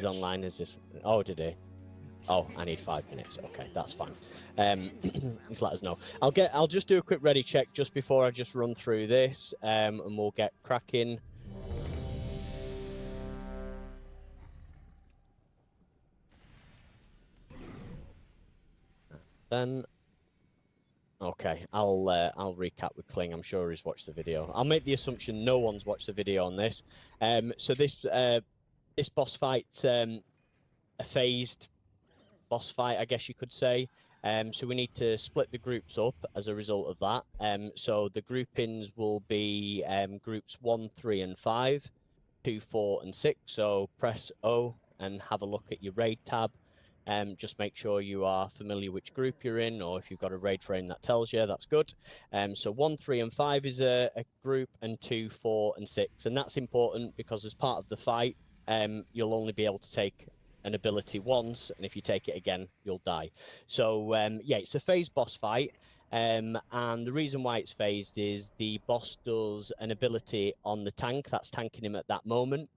online is this? Oh, did he? Oh, I need 5 minutes. Okay, that's fine. Just let us know. I'll just do a quick ready check just before I just run through this, and we'll get cracking. Then, okay, I'll recap with Kling. I'm sure he's watched the video. I'll make the assumption no one's watched the video on this. So this boss fight's a phased boss fight, I guess you could say. So we need to split the groups up as a result of that. So the groupings will be groups 1, 3, and 5, 2, 4, and 6. So press O and have a look at your raid tab. Just make sure you are familiar which group you're in, or if you've got a raid frame that tells you, that's good. So 1, 3, and 5 is a group, and 2, 4, and 6. And that's important because as part of the fight, you'll only be able to take an ability once, and if you take it again, you'll die. So yeah, it's a phased boss fight. And the reason why it's phased is the boss does an ability on the tank that's tanking him at that moment,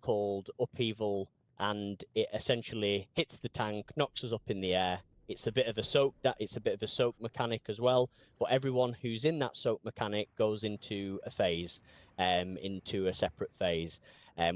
called Upheaval, and it essentially hits the tank, knocks us up in the air. It's a bit of a soak mechanic as well, but everyone who's in that soak mechanic goes into a phase, into a separate phase.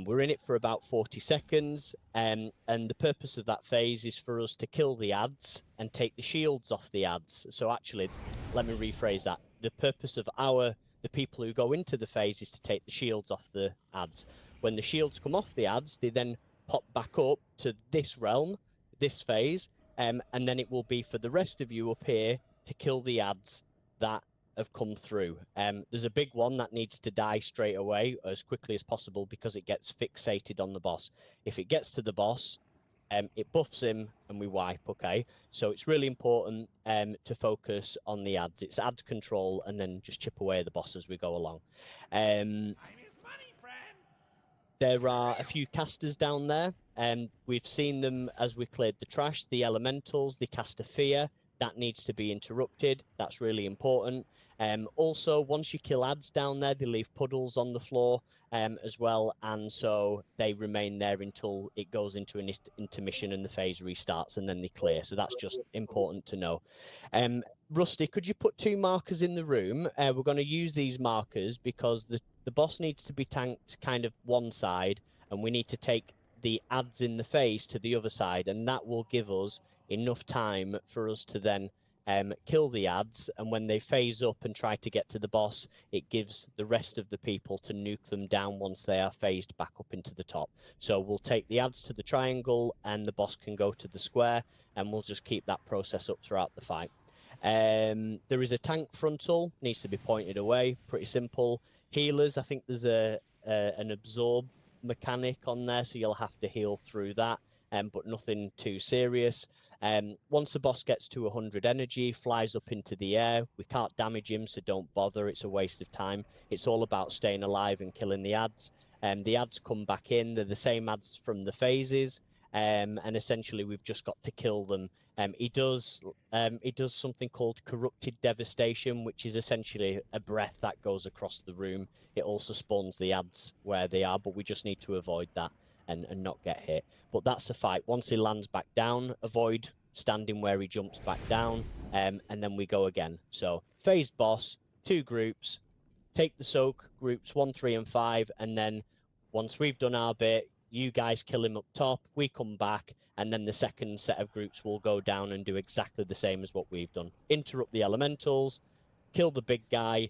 We're in it for about 40 seconds, and the purpose of that phase is for us to kill the ads and take the shields off the ads. So actually, let me rephrase that. The purpose of the people who go into the phase is to take the shields off the ads. When the shields come off the ads, they then pop back up to this realm, this phase, and then it will be for the rest of you up here to kill the ads that have come through. There's a big one that needs to die straight away as quickly as possible because it gets fixated on the boss. If it gets to the boss, it buffs him and we wipe, okay? So it's really important to focus on the ads. It's ad control and then just chip away at the boss as we go along. There are a few casters down there, and we've seen them as we cleared the trash. The elementals, they cast a fear. That needs to be interrupted. That's really important. Also, once you kill ads down there, they leave puddles on the floor as well, and so they remain there until it goes into an intermission and the phase restarts, and then they clear. So that's just important to know. Rusty, could you put 2 markers in the room? We're going to use these markers because the boss needs to be tanked kind of one side, and we need to take the ads in the phase to the other side, and that will give us enough time for us to then kill the ads, and when they phase up and try to get to the boss, it gives the rest of the people to nuke them down once they are phased back up into the top. So we'll take the ads to the triangle and the boss can go to the square, and we'll just keep that process up throughout the fight. There is a tank frontal, needs to be pointed away, pretty simple. Healers, I think there's an absorb mechanic on there, so you'll have to heal through that, but nothing too serious. Once the boss gets to 100 energy, flies up into the air. We can't damage him, so don't bother. It's a waste of time. It's all about staying alive and killing the ads. The ads come back in. They're the same ads from the phases, and essentially we've just got to kill them. He does something called corrupted devastation, which is essentially a breath that goes across the room. It also spawns the ads where they are, but we just need to avoid that and not get hit. But that's a fight. Once he lands back down, avoid standing where he jumps back down, and then we go again. So phased boss, 2 groups, take the soak, groups 1, 3, and 5, and then once we've done our bit, you guys kill him up top, we come back, and then the second set of groups will go down and do exactly the same as what we've done. Interrupt the elementals, kill the big guy.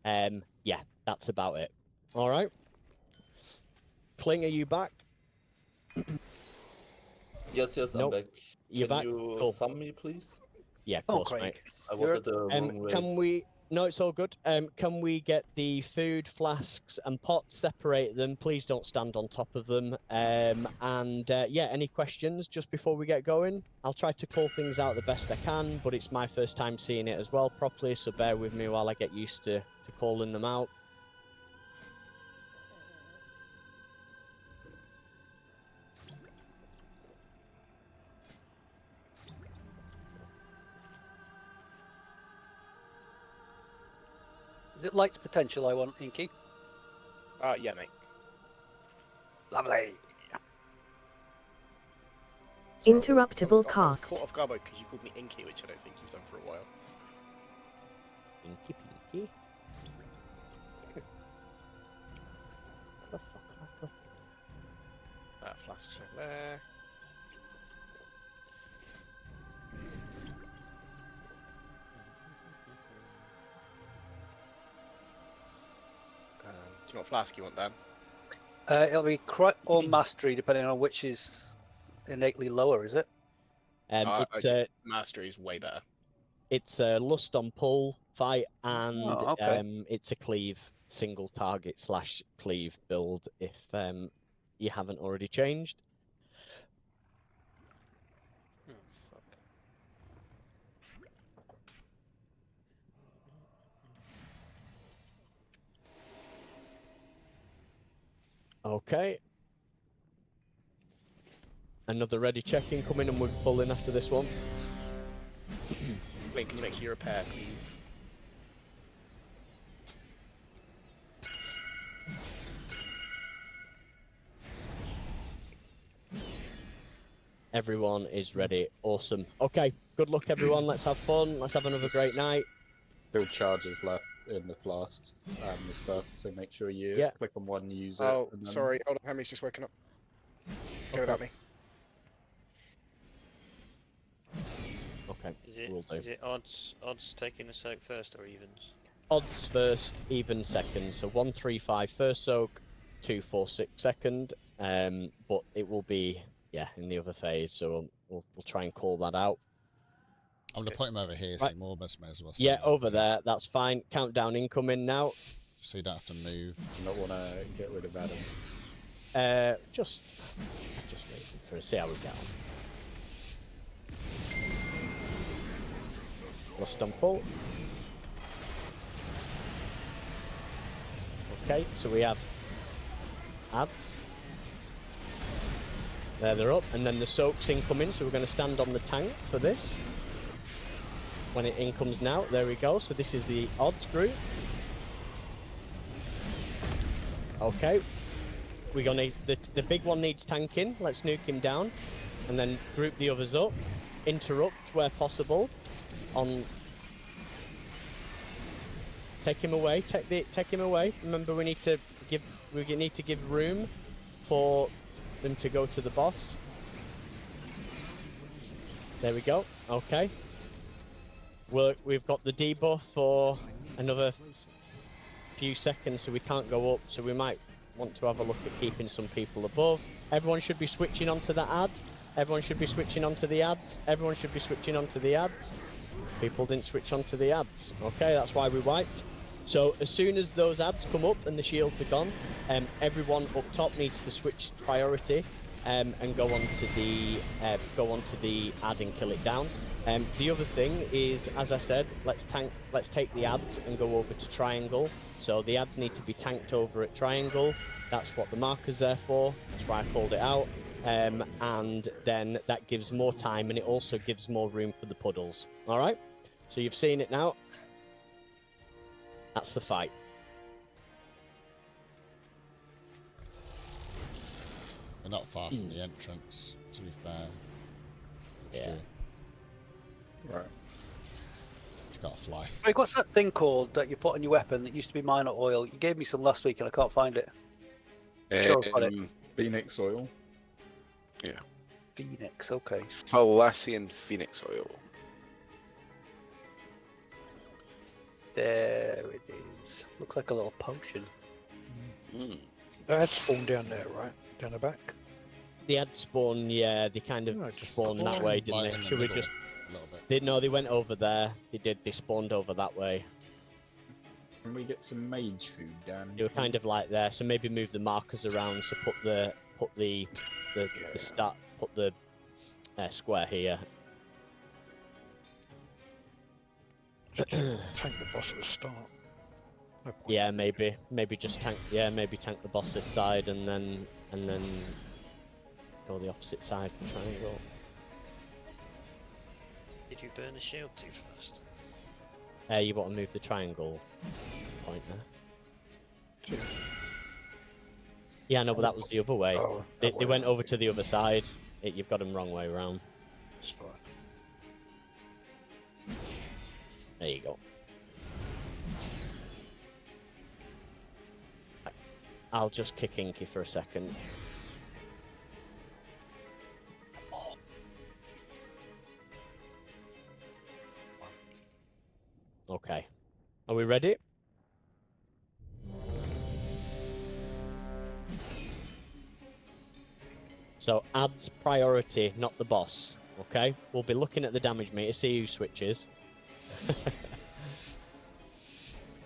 Yeah, that's about it. All right. Kling, are you back? Yes, Nope. I'm back. You're Can back? you Cool. sum me, please? Yeah, of course, Craig. mate. I was at the wrong rate. Can we... No, it's all good. Can we get the food, flasks, and pots, separate them? Please don't stand on top of them. Yeah, any questions just before we get going? I'll try to call things out the best I can, but it's my first time seeing it as well properly, so bear with me while I get used to calling them out. Is it lights potential I want, Inky? Yeah, mate. Lovely. Interruptible I was cast. caught off guard because you called me Inky, which I don't think you've done for a while. Pinky, pinky. What the fuck am I clicking? Flasks over there. Do you know what flask you want, Dan? It'll be crit or mastery, depending on which is innately lower, is it? Mastery is way better. It's a lust on pull fight, and Oh, okay. it's a cleave single target / cleave build if you haven't already changed. Oh, fuck. Okay. Another ready check-in coming, and we're pulling after this one. Wait, can you make your repair, please? Everyone is ready. Awesome. Okay, good luck, everyone. Let's have fun. Let's have another great night. Still charges left in the flasks and the stuff, so make sure you click on one, use it. Oh, and then... sorry. Hold on, Hammy's just waking up. Go without me. Okay, Is it odds taking the soak first or evens? Odds first, even second. So 1, 3, 5 first soak, 2, 4, 6 second. But it will be in the other phase. So we'll try and call that out. I'm gonna put him over here, so you more may as well. Yeah, over there. That's fine. Countdown incoming now. So you don't have to move. You don't want to get rid of Adam. Just leave him for see how we get on. Lust on pull. Okay, so we have ads. There they're up, and then the soak's incoming, so we're going to stand on the tank for this. When it incomes now, there we go. So this is the odds group. Okay, we're gonna the big one needs tanking. Let's nuke him down, and then group the others up. Interrupt where possible. Take him away. Take him away. Remember, we need to give room for them to go to the boss. There we go. Okay. We've got the debuff for another few seconds, so we can't go up. So we might want to have a look at keeping some people above. Everyone should be switching onto the ad. Everyone should be switching onto the ads. Everyone should be switching onto the ads. People didn't switch onto the ads. Okay, that's why we wiped. So as soon as those ads come up and the shields are gone, everyone up top needs to switch priority and go onto the ad and kill it down. The other thing is, as I said, let's take the ads and go over to triangle. So the ads need to be tanked over at triangle. That's what the marker's there for. That's why I called it out. And then that gives more time, and it also gives more room for the puddles. All right. So you've seen it now. That's the fight. We're not far from the entrance, to be fair. Yeah. Right. It's got to fly. Rick, what's that thing called that you put on your weapon that used to be minor oil? You gave me some last week and I can't find it. Sure, I've got it. Phoenix oil. Yeah. Phoenix, okay. Thalassian Phoenix oil. There it is. Looks like a little potion. That spawned down there, right? Down the back? The ad spawn, yeah, they kind of spawned that way, didn't they? Should we just... No, they went over there. They spawned over that way. Can we get some mage food down? They were kind of like there, so maybe move the markers around. So put the square here. Tank the boss at the start. No point. Yeah, maybe just tank. Yeah, maybe tank the boss this side and then go the opposite side for triangle. Did you burn the shield too fast? You want to move the triangle point there. Yeah, no, but that was the other way. Oh, They went over to the other side. You've got them wrong way around. That's fine. There you go. I'll just kick Inky for a second. Okay. Are we ready? So adds priority, not the boss. Okay? We'll be looking at the damage meter, see who switches.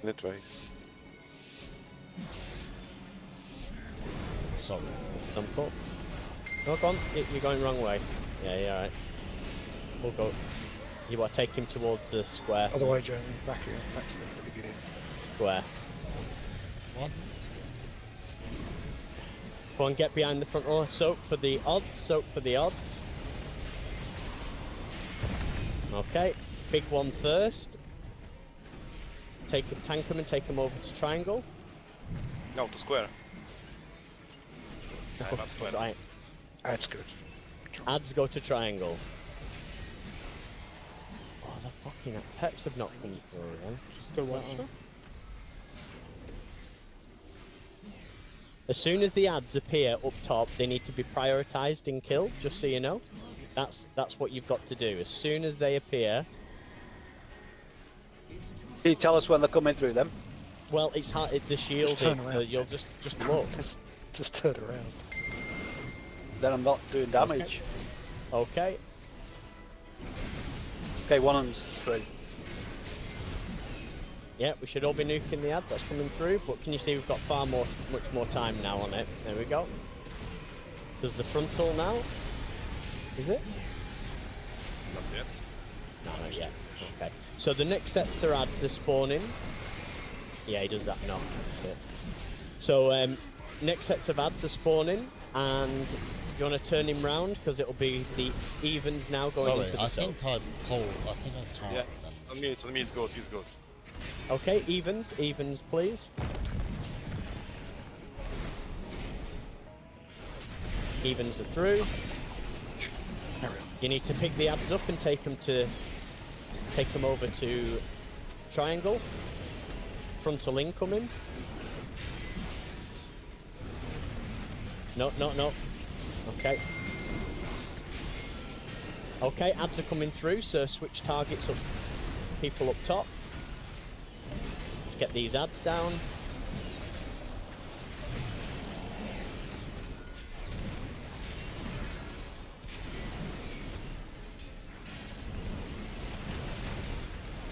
Literally. Sorry. Stump up. No, go on. You're going wrong way. Yeah, alright. We'll go. You want to take him towards the square. Other way, Jeremy. Back here. Back to the beginning. Square. What? Go on, get behind the front row. Soak for the odds. Soak for the odds. Okay. Big one first. Tank him and take him over to triangle. No, to square. Not square. Right. That's good. Ads go to triangle. Oh, the fucking pets have not come through then. Still watch her? As soon as the ads appear up top, they need to be prioritized and killed, just so you know. That's what you've got to do. As soon as they appear. Can you tell us when they're coming through them? Well, it's hard. The shield. turn around. You'll just look. Just turn around. Then I'm not doing damage. Okay. Okay, one of them's through. Yeah, we should all be nuking the ad that's coming through, but can you see we've got much more time now on it? There we go. Does the frontal now? Is it? Not yet. No, not yet. Okay. So the next sets of ads are spawning. Yeah, he does that. No, that's it. So next sets of ads are spawning, and you want to turn him round because it'll be the evens now going Sorry, into the I soap. think I pulled. I think I targeted Yeah. them. On me, it's good. He's good. Okay, evens, please. Evens are through. Carry on. You need to pick the ads up and take them over to triangle. Frontal incoming. No. Okay. Okay, ads are coming through, so switch targets up. People up top. Let's get these ads down.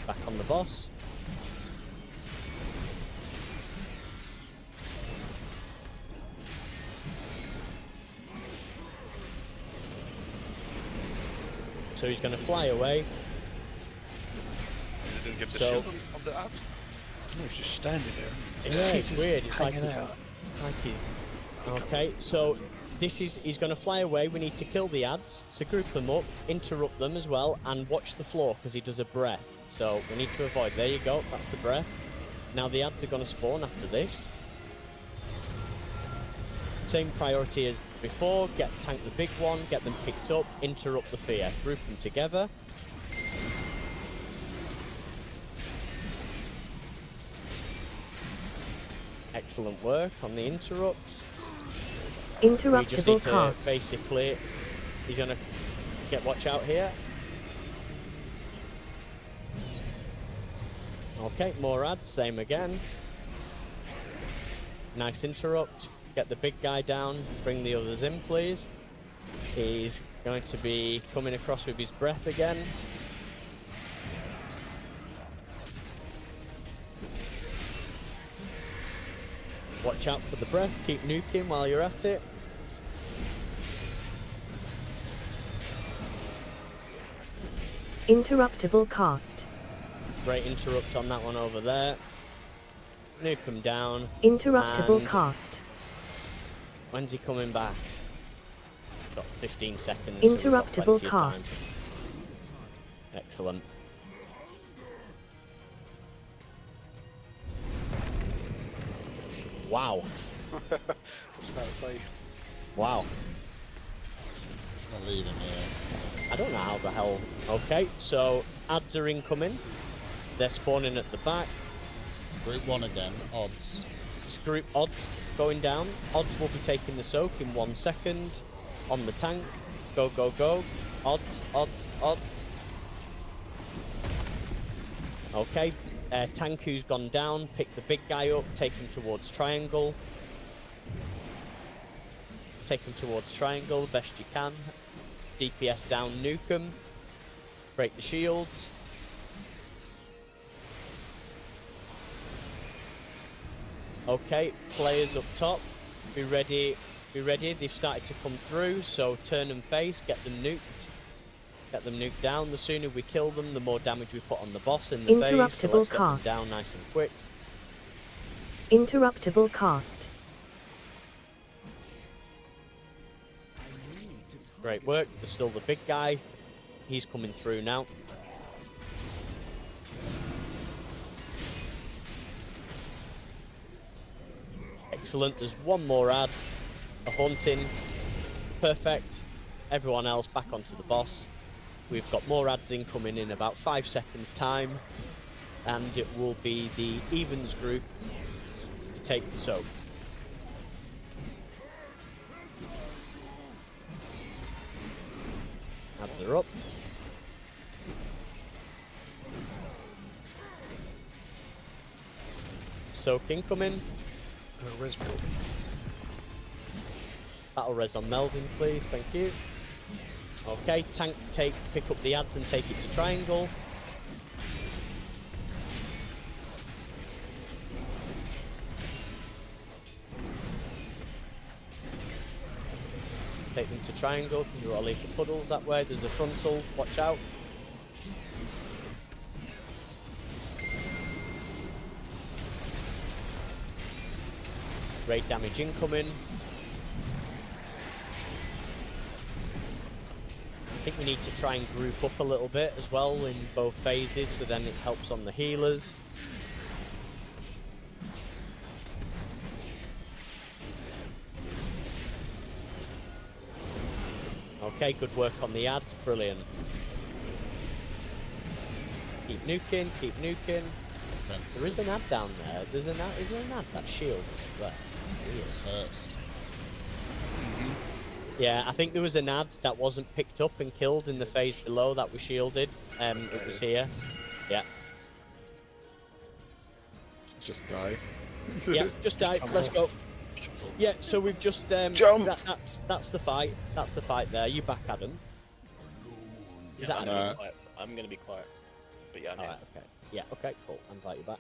Back on the boss. So he's going to fly away. You didn't get the So- shield on the ad? No, he's just standing there. Yeah, His it's teeth is weird. It's like hanging he's, out. it's like he's... Okay, so he's going to fly away. We need to kill the ads, so group them up, interrupt them as well, and watch the floor because he does a breath. So we need to avoid. There you go. That's the breath. Now the ads are going to spawn after this. Same priority as before. Tank the big one. Get them picked up. Interrupt the fear. Group them together. Excellent work on the interrupts. We just Interruptible need to cast. basically, he's gonna watch out here. Okay, more ads, same again. Nice interrupt. Get the big guy down, bring the others in, please. He's going to be coming across with his breath again. Watch out for the breath, keep nuking while you're at it. Interruptible cast. Great interrupt on that one over there. Nuke him down. Interruptible And- cast. When's he coming back? Got 15 seconds. so we've got Interruptible plenty of time. cast. Excellent. Wow. I was about to say, Wow. It's I'll leave him here. I don't know how the hell. Okay, so ads are incoming. They're spawning at the back. It's group 1 again. Odds. It's group odds going down. Odds will be taking the soak in 1 second. On the tank. Go, go, go. Odds, odds, odds. Okay. Tank who's gone down. Pick the big guy up. Take him towards triangle. Take him towards triangle best you can. DPS down, nuke him. Break the shields. Okay, players up top. Be ready. Be ready. They've started to come through, so turn and face. Get them nuked. Get them nuked down. The sooner we kill them, the more damage we put on the boss in the face. So let's get them down nice and quick. Interruptible cast. Great work. There's still the big guy. He's coming through now. Excellent. There's one more ad. A haunting. Perfect. Everyone else back onto the boss. We've got more ads incoming in about 5 seconds time. And it will be the evens group to take the soap. Ads are up. Soak incoming. Res me. Battle res on Melvin, please. Thank you. Okay, tank, pick up the ads and take it to triangle. Take them to triangle, because you've got to leave the puddles that way. There's a frontal, watch out. Raid damage incoming. I think we need to try and group up a little bit as well in both phases, so then it helps on the healers. Okay, good work on the ads, brilliant. Keep nuking, keep nuking. Offensive. There is an ad down there. There's an ad, is there an ad? That shield there. This hurts, doesn't it? Yeah, I think there was an ad that wasn't picked up and killed in the phase below that was shielded. It was here. Yeah. Just die. Yeah, just die. Let's go. Yeah, so we've just Jump. That's the fight. That's the fight there. You back, Adam? Is that Adam? I'm gonna be quiet. But yeah, I'm Alright, okay. Yeah, okay, cool. I invite you back.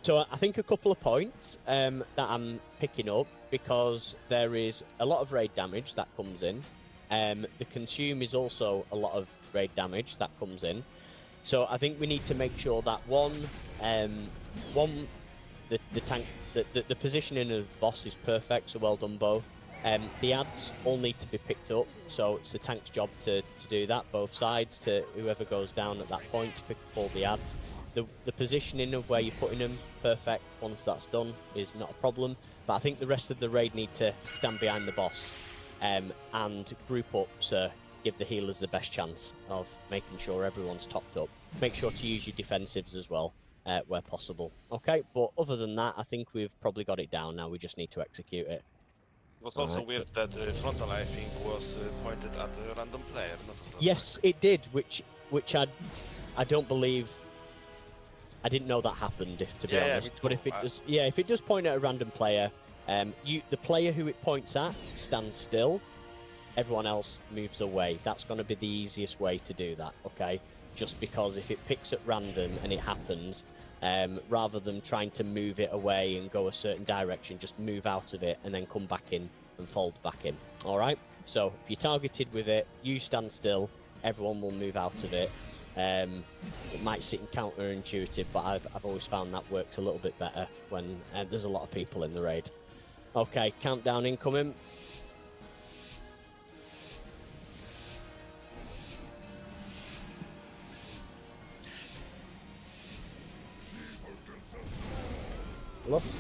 So I think a couple of points that I'm picking up, because there is a lot of raid damage that comes in. The consume is also a lot of raid damage that comes in. So I think we need to make sure that the tank, the positioning of the boss is perfect. So well done both. The ads all need to be picked up, so it's the tank's job to do that, both sides, to whoever goes down at that point to pick up all the ads. The positioning of where you're putting them, perfect, once that's done, is not a problem. But I think the rest of the raid need to stand behind the boss and group up, so give the healers the best chance of making sure everyone's topped up. Make sure to use your defensives as well, where possible. Okay, but other than that, I think we've probably got it down now. We just need to execute it. It was also weird that frontal, I think, was pointed at a random player. Not Yes, it did, which I don't believe. I didn't know that happened, to be honest. But if it does, if it does point at a random player, the player who it points at stands still. Everyone else moves away. That's going to be the easiest way to do that. Okay, just because if it picks at random and it happens, rather than trying to move it away and go a certain direction, just move out of it and then come back in and fold back in. All right. So if you're targeted with it, you stand still. Everyone will move out of it. It might seem counterintuitive, but I've always found that works a little bit better when there's a lot of people in the raid. Okay, countdown incoming. Lost.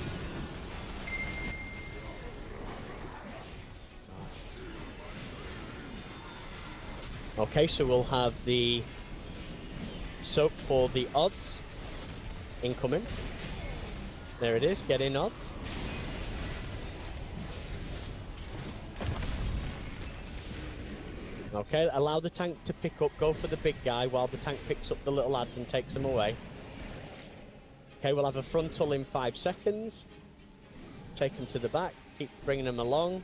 Okay, so we'll have the soak for the odds incoming. There it is, get in odds. Okay, allow the tank to pick up, go for the big guy while the tank picks up the little lads and takes them away. Okay, we'll have a frontal in 5 seconds. Take them to the back, keep bringing them along.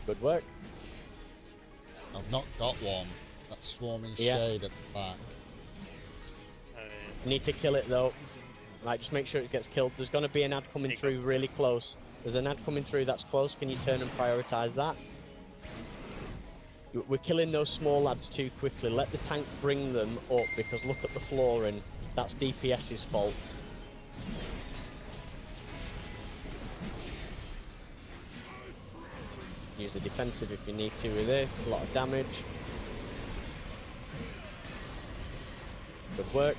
Good work. I've not got one. That swarming Yeah. shade at the back. Need to kill it though. Right, just make sure it gets killed. There's going to be an ad coming through really close. There's an ad coming through that's close. Can you turn and prioritize that? We're killing those small lads too quickly. Let the tank bring them up because look at the flooring. That's DPS's fault. Use a defensive if you need to with this. A lot of damage. Good work.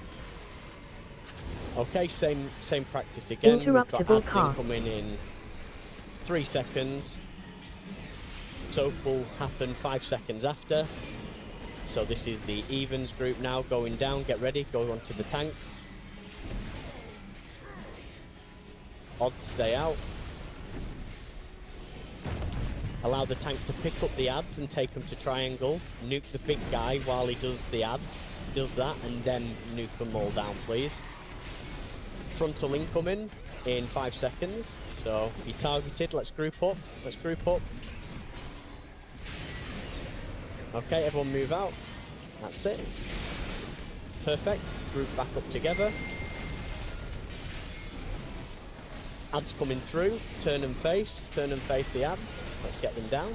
Okay, same practice again. Interruptible cast. Coming in 3 seconds. Soap will happen 5 seconds after. So this is the evens group now going down. Get ready, go onto the tank. Odds stay out. Allow the tank to pick up the ads and take them to triangle. Nuke the big guy while he does the ads. Does that and then nuke them all down, please. Frontal incoming in 5 seconds. So be targeted. Let's group up. Let's group up. Okay, everyone move out. That's it. Perfect. Group back up together. Ads coming through. Turn and face the ads. Let's get them down.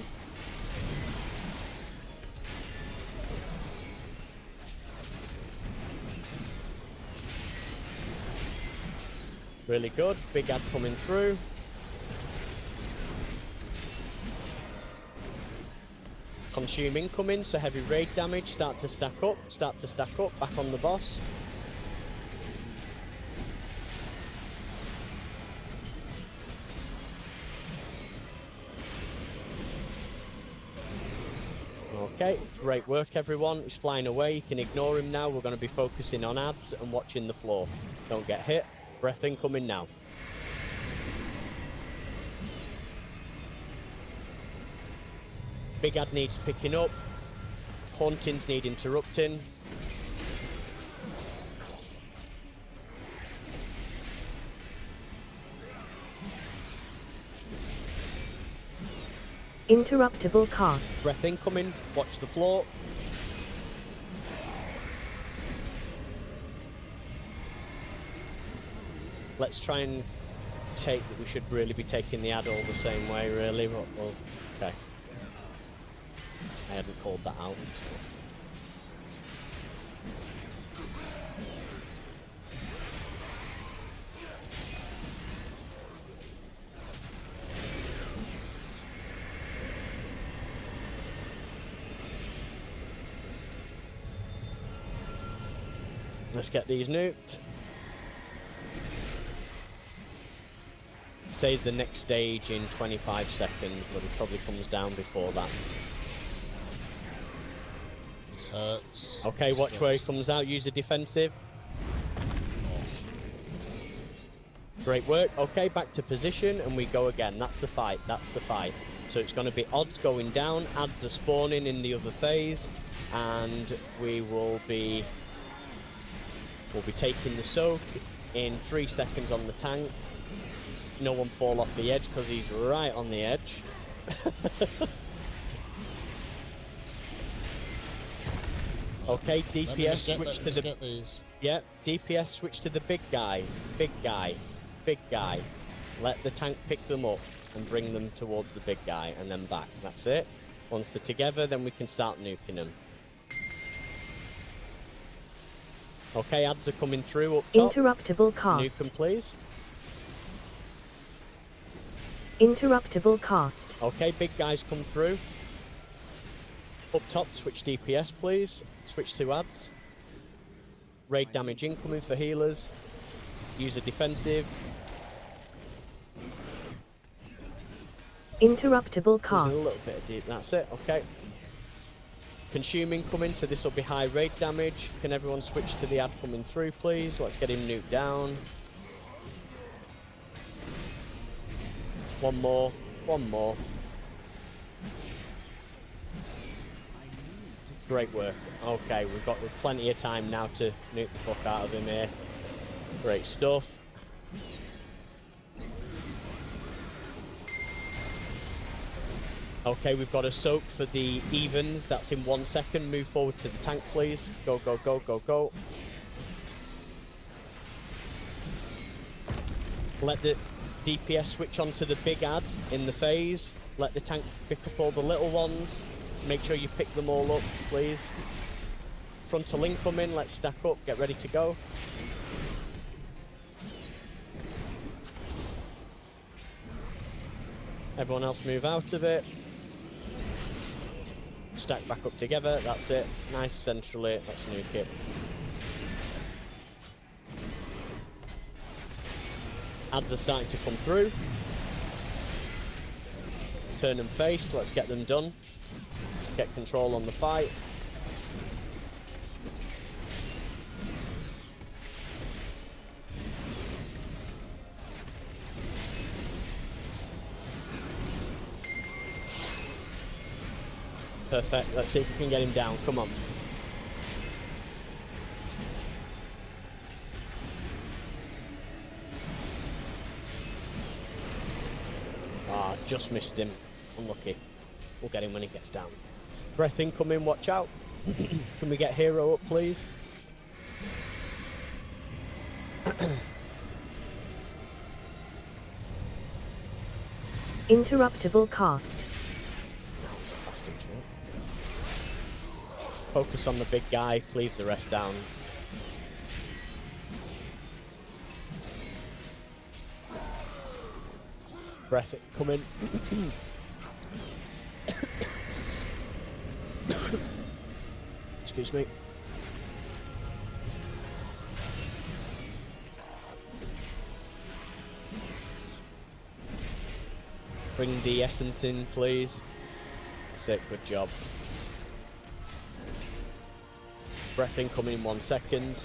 Really good. Big ad coming through. Consume incoming, so heavy raid damage. Start to stack up. Back on the boss. Okay, great work everyone. He's flying away. You can ignore him now. We're going to be focusing on ads and watching the floor. Don't get hit. Breath incoming now. Big ad needs picking up. Hauntings need interrupting. Interruptible cast. Breath incoming. Watch the floor. Let's try and take. We should really be taking the ad all the same way, really. But well, okay. I hadn't called that out. Let's get these nuked. Says the next stage in 25 seconds, but it probably comes down before that. This hurts. Okay, watch where he comes out. Use the defensive. Great work. Okay, back to position, and we go again. That's the fight. That's the fight. So it's going to be odds going down. Ads are spawning in the other phase, and we'll be taking the soak in 3 seconds on the tank. No one fall off the edge because he's right on the edge. Okay, DPS switch to the. Yeah, DPS switch to the big guy. Big guy. Big guy. Let the tank pick them up and bring them towards the big guy and then back. That's it. Once they're together, then we can start nuking them. Okay, ads are coming through up top. Interruptible cast. Nuke them, please. Interruptible cast. Okay, big guys come through. Up top, switch DPS, please. Switch to ads. Raid damage incoming for healers. Use a defensive. Interruptible There's a cast. little bit of deep. That's it. Okay. Consuming coming, so this will be high raid damage. Can everyone switch to the ad coming through, please? Let's get him nuked down. One more. One more. Great work. Okay, we've got plenty of time now to nuke the fuck out of him here. Great stuff. Okay, we've got a soak for the evens. That's in 1 second. Move forward to the tank, please. Go, go, go, go, go. Let the DPS switch onto the big ad in the phase. Let the tank pick up all the little ones. Make sure you pick them all up, please. Frontal incoming. Let's stack up. Get ready to go. Everyone else move out of it. Stack back up together, that's it. Nice centrally, let's nuke it. Ads are starting to come through. Turn and face, let's get them done. Get control on the fight. Perfect. Let's see if we can get him down. Come on. Ah, just missed him. Unlucky. We'll get him when he gets down. Breath incoming, watch out. Can we get Hero up, please? Interruptible cast. Focus on the big guy, leave the rest down. Breath it coming. Excuse me. Bring the essence in, please. That's it, good job. Breath incoming in 1 second.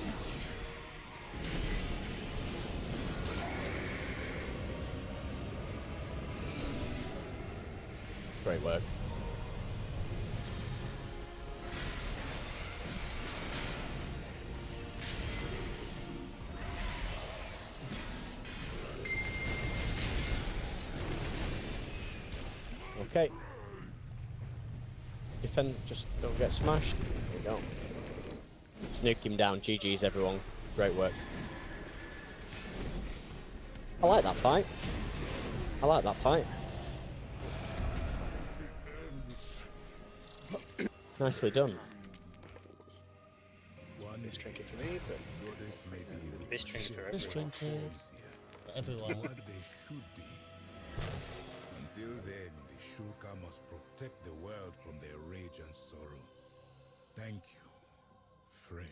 Great work. Okay. Defend, just don't get smashed. There we go. Snuke him down. GG's everyone. Great work. I like that fight. I like that fight. Nicely done. This trinket for me, but this trinket for This everyone. trinket for everyone. What they should be. Until then, the Shulka must protect the world from their rage and sorrow. Thank you, friend.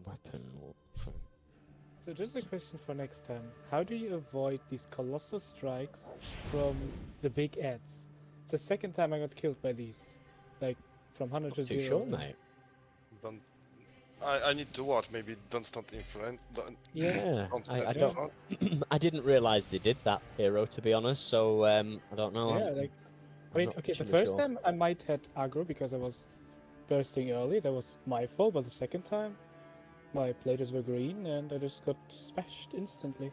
Weapon. So just a question for next time. How do you avoid these colossal strikes from the big ads? It's the second time I got killed by these. Like, from 100 to 0. Too sure, mate. Don't. I need to watch. Maybe don't stand in front. Yeah, Don't stand I in don't. front. I didn't realise they did that, Hero, to be honest. So I don't know. Yeah, like, I mean, not okay, the actually first sure. time I might had aggro because I was bursting early. That was my fault, but the second time, my players were green and I just got smashed instantly.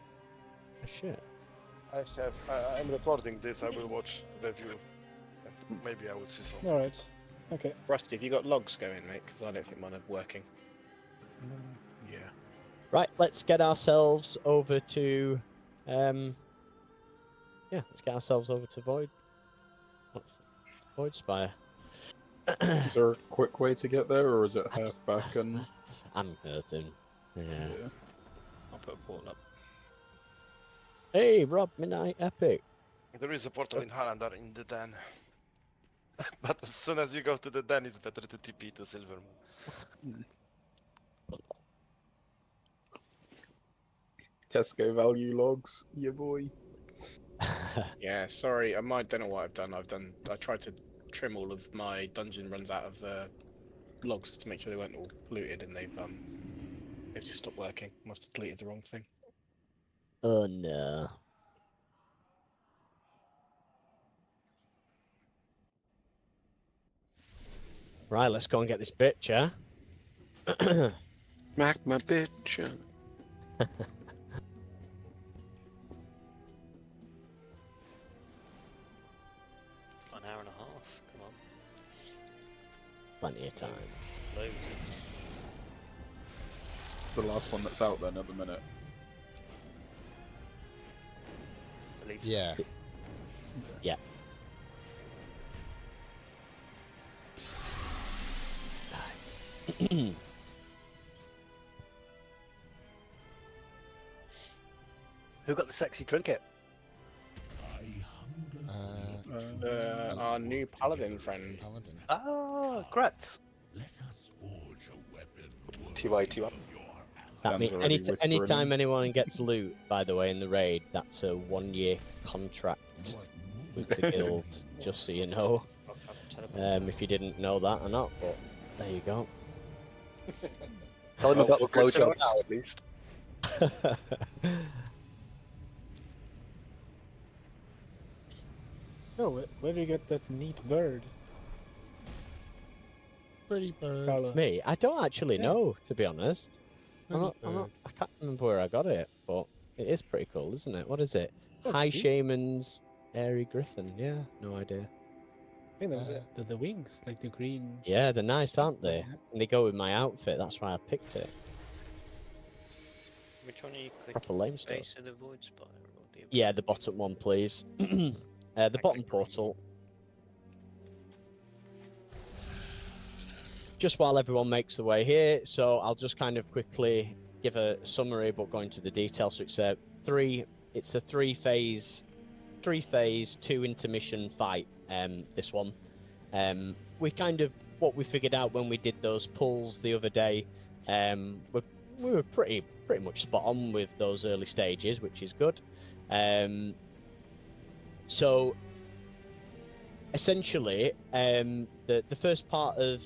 Oh, shit. I'm recording this. I will watch review. And maybe I will see something. Alright, okay. Rusty, have you got logs going, mate? Because I don't think mine are working. Yeah. Right, let's get ourselves over to yeah, let's get ourselves over to Void. What's Void Spire? Is there a quick way to get there, or is it half back and... I'm earthing. Yeah. I'll put a portal up. Hey, Rob, Midnight Epic. There is a portal in Highlander in the den. But as soon as you go to the den, it's better to TP to Silver Moon. Tesco value logs, yeah boy. Yeah, sorry, I don't know what I've done. I tried to trim all of my dungeon runs out of the logs to make sure they weren't all polluted, and they've just stopped working. Must have deleted the wrong thing. Oh no. Right, let's go and get this bitch, yeah? Magma bitch. An hour and a half. Come on. Plenty of time. Loads. It's the last one that's out then at the minute. Believe. Yeah. Yeah. Who got the sexy trinket? Our new paladin friend. Paladin. Ah, Gretz. TY. That Dan's mean, already whispering. anytime anyone gets loot, by the way, in the raid, that's a 1-year contract with the guild, just so you know. If you didn't know that or not, but there you go. Tell him about the good to know blowjobs. now, at least. Oh, where do you get that neat bird? Pretty bird. Carlo? Me, I don't actually Yeah. know, to be honest. Pretty I can't remember where I got it, but it is pretty cool, isn't it? What is it? Oh, it's High neat. Shaman's Airy Griffin. Yeah, no idea. I think the wings, like the green. Yeah, they're nice, aren't they? Yeah. And they go with my outfit. That's why I picked it. Which one are you clicking? Proper lame stuff. Base of the void spiral or the Yeah, the bottom one, please. The bottom portal. Just while everyone makes the way here, so I'll just kind of quickly give a summary, but go into the details. So it's a three-phase, 2 intermission fight. This one, we kind of what we figured out when we did those pulls the other day. We were pretty much spot on with those early stages, which is good. So essentially, the first part of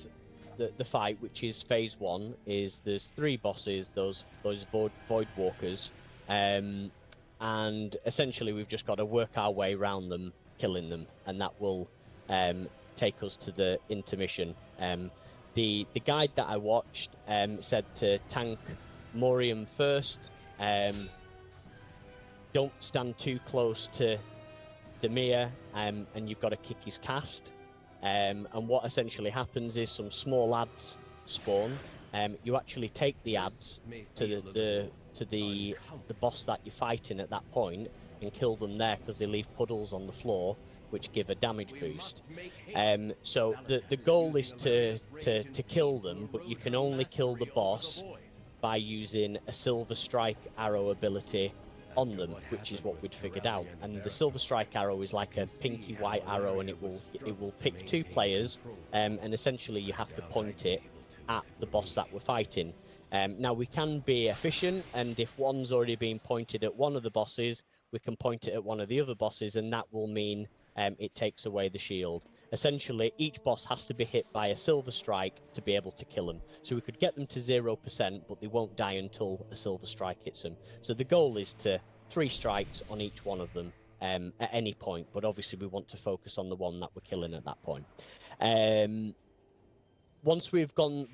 the fight, which is phase 1, is there's 3 bosses, those void walkers, and essentially we've just got to work our way around them, killing them, and that will take us to the intermission. The guide that I watched said to tank Morium first. Don't stand too close to Demir, and you've got to kick his cast. And what essentially happens is some small ads spawn. You actually take the ads to the boss that you're fighting at that point and kill them there, because they leave puddles on the floor which give a damage boost. So the goal is to kill them, but you can only kill the boss by using a Silver Strike arrow ability on them, which is what we'd figured out. And the Silver Strike arrow is like a pinky white arrow, and it will pick 2 players, and essentially you have to point it at the boss that we're fighting. Now we can be efficient, and if one's already been pointed at one of the bosses, we can point it at one of the other bosses, and that will mean it takes away the shield. Essentially, each boss has to be hit by a Silver Strike to be able to kill them. So we could get them to 0%, but they won't die until a Silver Strike hits them. So the goal is to 3 strikes on each one of them at any point, but obviously we want to focus on the one that we're killing at that point. Once we've killed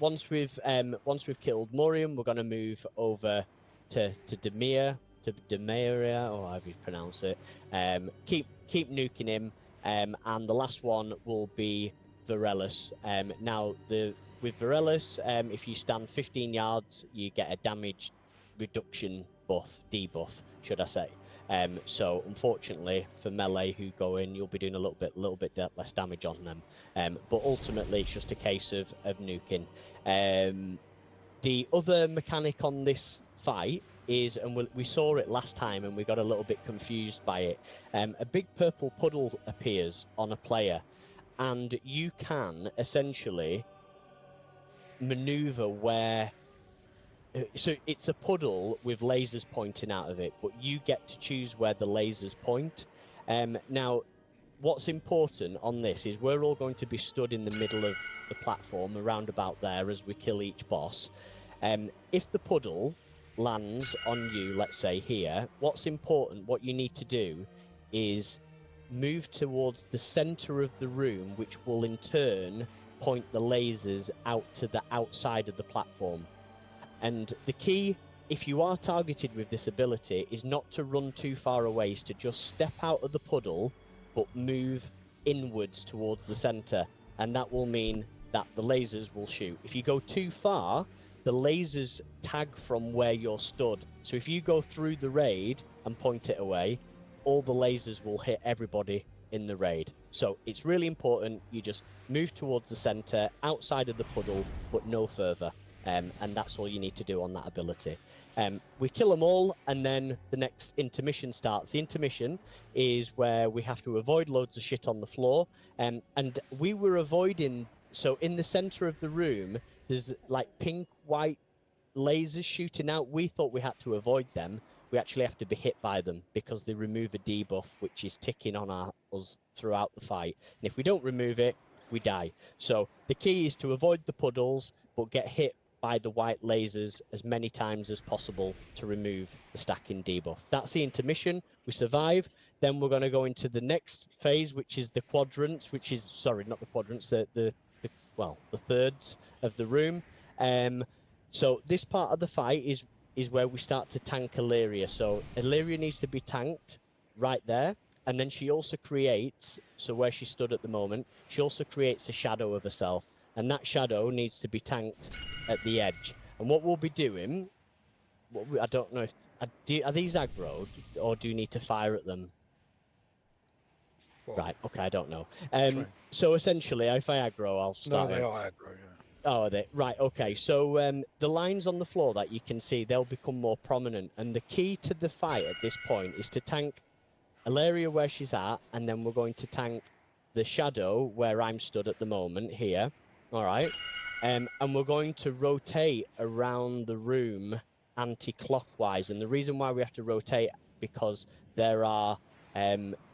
Morium, we're going to move over to Demir, or however you pronounce it. Keep nuking him, and the last one will be Varellus. Now with Varellus, if you stand 15 yards, you get a damage reduction debuff, should I say. So unfortunately for melee who go in, you'll be doing a little bit less damage on them. But ultimately it's just a case of nuking. The other mechanic on this fight is, and we saw it last time and we got a little bit confused by it, a big purple puddle appears on a player, and you can essentially maneuver where, so it's a puddle with lasers pointing out of it, but you get to choose where the lasers point. Now, what's important on this is we're all going to be stood in the middle of the platform, around about there, as we kill each boss. If the puddle lands on you, let's say here, what's important, what you need to do is move towards the center of the room, which will in turn point the lasers out to the outside of the platform. And the key, if you are targeted with this ability, is not to run too far away, is to just step out of the puddle, but move inwards towards the center. And that will mean that the lasers will shoot. If you go too far, the lasers tag from where you're stood. So if you go through the raid and point it away, all the lasers will hit everybody in the raid. So it's really important you just move towards the center, outside of the puddle, but no further. And that's all you need to do on that ability. We kill them all, and then the next intermission starts. The intermission is where we have to avoid loads of shit on the floor. And we were avoiding... So in the center of the room, there's like pink, white lasers shooting out. We thought we had to avoid them. We actually have to be hit by them because they remove a debuff, which is ticking on us throughout the fight. And if we don't remove it, we die. So the key is to avoid the puddles, but get hit by the white lasers as many times as possible to remove the stacking debuff. That's the intermission. We survive. Then we're going to go into the next phase, which is the quadrants, which is, sorry, not the quadrants, the thirds of the room. So this part of the fight is where we start to tank Illyria. So Illyria needs to be tanked right there. And then she also creates, so where she stood at the moment, she also creates a shadow of herself. And that shadow needs to be tanked at the edge. And what we'll be doing, I don't know if, are these aggro, or do you need to fire at them? Well, right, okay, I don't know. So essentially, if I aggro, I'll start. No, they are aggro, yeah. Oh, are they? Right, okay. So the lines on the floor that you can see, they'll become more prominent. And the key to the fight at this point is to tank Illyria where she's at, and then we're going to tank the shadow where I'm stood at the moment, here. All right. And we're going to rotate around the room anti-clockwise. And the reason why we have to rotate, because there are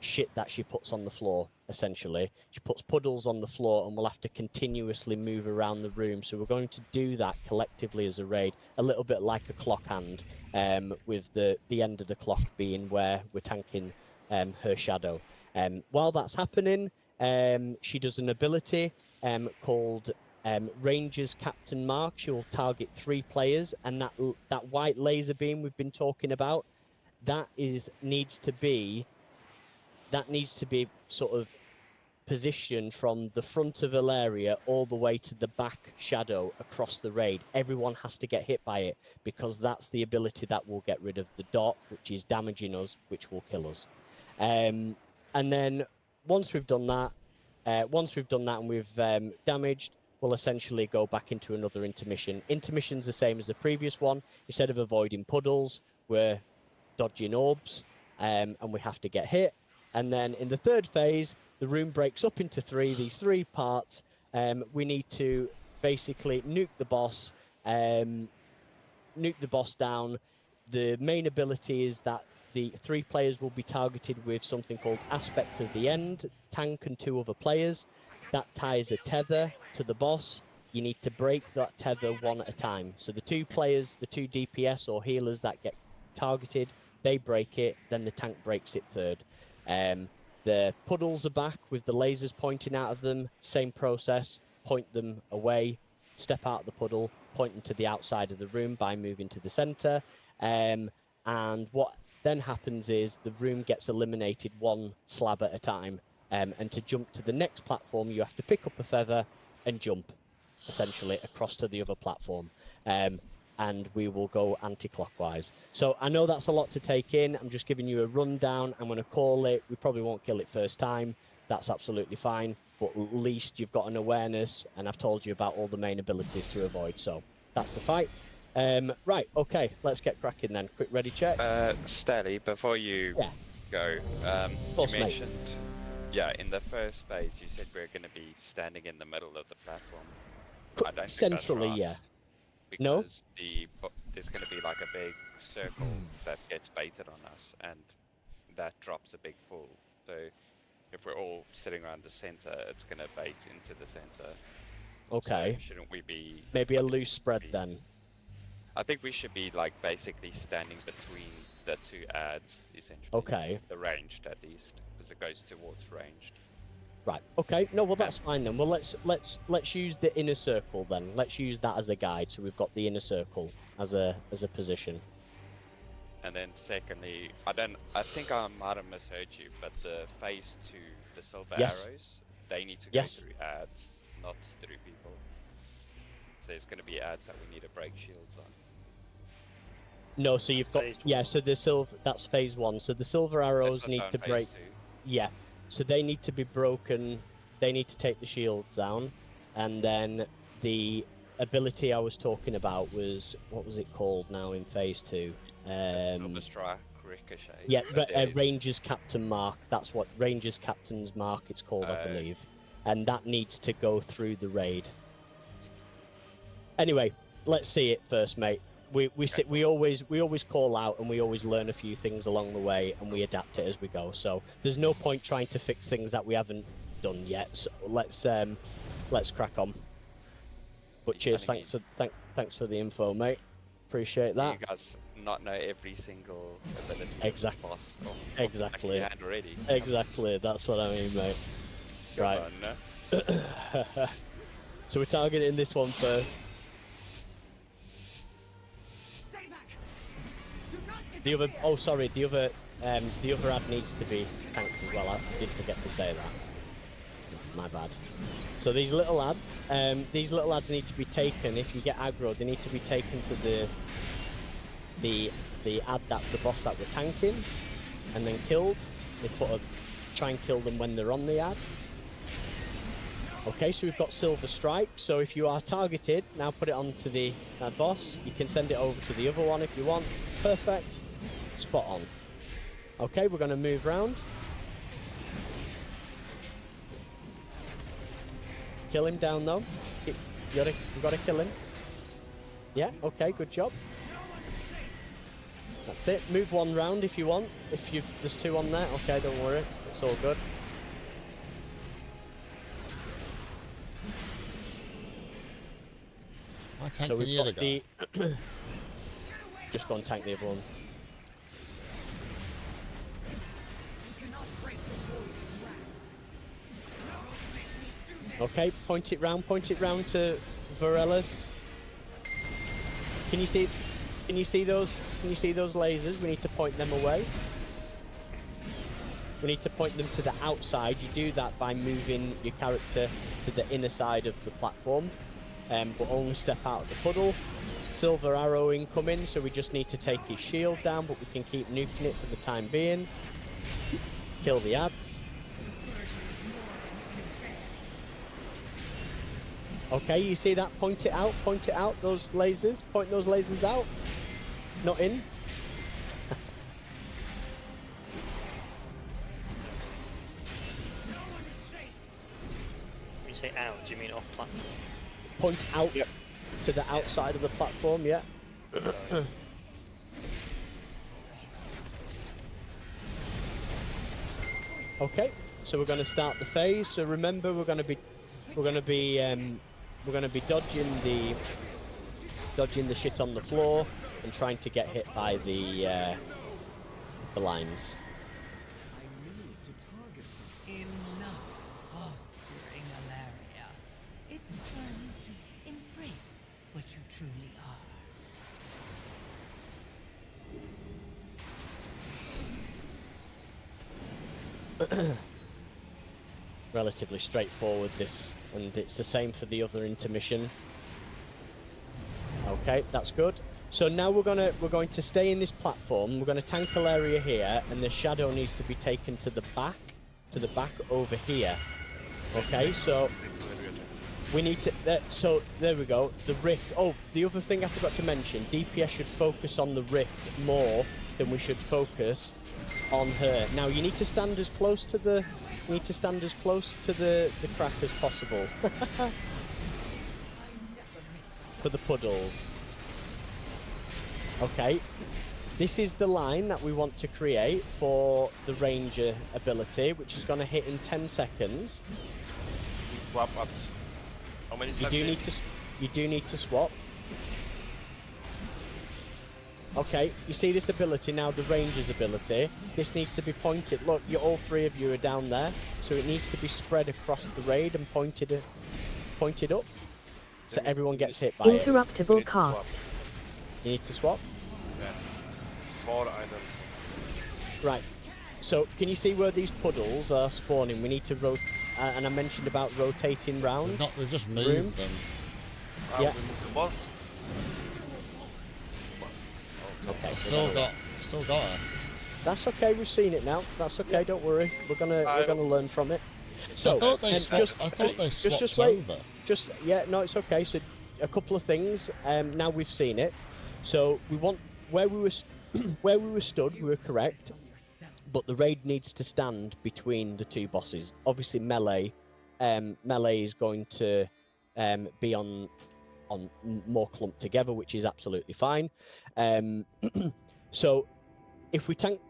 shit that she puts on the floor, essentially. She puts puddles on the floor, and we'll have to continuously move around the room. So we're going to do that collectively as a raid, a little bit like a clock hand, with the end of the clock being where we're tanking her shadow. While that's happening, she does an ability called Ranger's Captain Mark. She will target 3 players, and that white laser beam we've been talking about, that needs to be sort of positioned from the front of Illyria all the way to the back shadow across the raid. Everyone has to get hit by it, because that's the ability that will get rid of the dot, which is damaging us, which will kill us. And then once we've done that and we've damaged, we'll essentially go back into another intermission. Intermission's the same as the previous one. Instead of avoiding puddles, we're dodging orbs, and we have to get hit. And then in the third phase, the room breaks up into these 3 parts. We need to basically nuke the boss down. The main ability is that the 3 players will be targeted with something called Aspect of the End, tank and 2 other players. That ties a tether to the boss. You need to break that tether one at a time. So the 2 players, the 2 DPS or healers that get targeted, they break it, then the tank breaks it third. The puddles are back with the lasers pointing out of them. Same process, point them away, step out of the puddle, point them to the outside of the room by moving to the center. And what then happens is the room gets eliminated 1 slab at a time. And to jump to the next platform, you have to pick up a feather and jump, essentially, across to the other platform. And we will go anti-clockwise. So I know that's a lot to take in. I'm just giving you a rundown. I'm going to call it. We probably won't kill it first time. That's absolutely fine. But at least you've got an awareness, and I've told you about all the main abilities to avoid. So that's the fight. Right, okay, let's get cracking then. Quick ready check. Stelly, before you go, course, you mentioned, in the first phase, you said we're going to be standing in the middle of the platform. I don't Centrally, think that's right. Because no? There's going to be like a big circle that gets baited on us, and that drops a big pool. So if we're all sitting around the center, it's gonna bait into the center. Okay. So shouldn't we be Maybe a loose spread then. I think we should be like basically standing between the two ads, essentially. Okay. The ranged at least, because it goes towards ranged. Right. Okay. No. Well, that's fine then. Well, let's use the inner circle then. Let's use that as a guide. So we've got the inner circle as a position. And then secondly, I think I might have misheard you, but the phase 2, the silver arrows, they need to go through ads, not through people. So there's going to be ads that we need to break shields on. No, so you've got so the silver, that's phase 1. So the silver arrows need to break. Yeah. So they need to be broken. They need to take the shield down, and then the ability I was talking about was, what was it called now in phase 2? Silver strike ricochet. Yeah, but Ranger's Captain Mark. That's what Ranger's Captain's Mark it's called, I believe, and that needs to go through the raid. Anyway, let's see it first, mate. We always call out and we always learn a few things along the way and we adapt it as we go. So there's no point trying to fix things that we haven't done yet. So let's crack on. But cheers, thanks for the info, mate. Appreciate that. You guys not know every single ability. Exactly. Exactly. Hand already. Exactly. That's what I mean, mate. Right. So we're targeting this one first. The other, the other ad needs to be tanked as well. I did forget to say that. My bad. So these little ads need to be taken. If you get aggro, they need to be taken to the ad that's the boss that we're tanking, and then killed. They try and kill them when they're on the ad. Okay, so we've got Silver Strike. So if you are targeted, now put it onto the boss. You can send it over to the other one if you want. Perfect. Spot on. Okay, we're going to move round. Kill him down though. You got to kill him. Yeah. Okay. Good job. That's it. Move one round if you want. There's 2 on there. Okay, don't worry. It's all good. I tank the other guy. Just go and tank the other one. Okay, point it round to Varella's. Can you see those lasers? We need to point them away. We need to point them to the outside. You do that by moving your character to the inner side of the platform, but only step out of the puddle. Silver arrow incoming, so we just need to take his shield down, but we can keep nuking it for the time being. Kill the ads. Okay, you see that? Point it out, those lasers. Point those lasers out. Not in. When you say out, do you mean off platform? Point out to the outside of the platform, yeah. Okay, so we're going to start the phase. So remember, we're going to be dodging the shit on the floor and trying to get hit by the lines. I need to target enough fostering malaria. It's time to embrace what you truly are. Relatively straightforward this, and it's the same for the other intermission. Okay, that's good. So now we're going to stay in this platform. We're going to tank an area here, and the shadow needs to be taken to the back over here. Okay, so we need to. So there we go. The rift. Oh, the other thing I forgot to mention: DPS should focus on the rift more than we should focus on her. Now you need to stand as close to the. The crack as possible. For the puddles. Okay. this is the line that we want to create for the Ranger ability, which is going to hit in 10 seconds. We swap at how many You steps? do need to swap. Okay, you see this ability now, the Ranger's ability. This needs to be pointed. Look, all three of you are down there, so it needs to be spread across the raid and pointed up, so everyone gets hit by it. Interruptible cast. You need to swap. Yeah. It's 4 items. Right. So can you see where these puddles are spawning? We need to rotate, and I mentioned about rotating round. We've just moved them. Yeah. We moved the boss. Okay. Still got her. That's okay. We've seen it now. That's okay. Don't worry. We're gonna learn from it. So I thought they swapped over. No, it's okay. So a couple of things. Now we've seen it. So we want where we were stood. We were correct. But the raid needs to stand between the two bosses. Obviously, melee is going to be on more clumped together, which is absolutely fine. So if we tank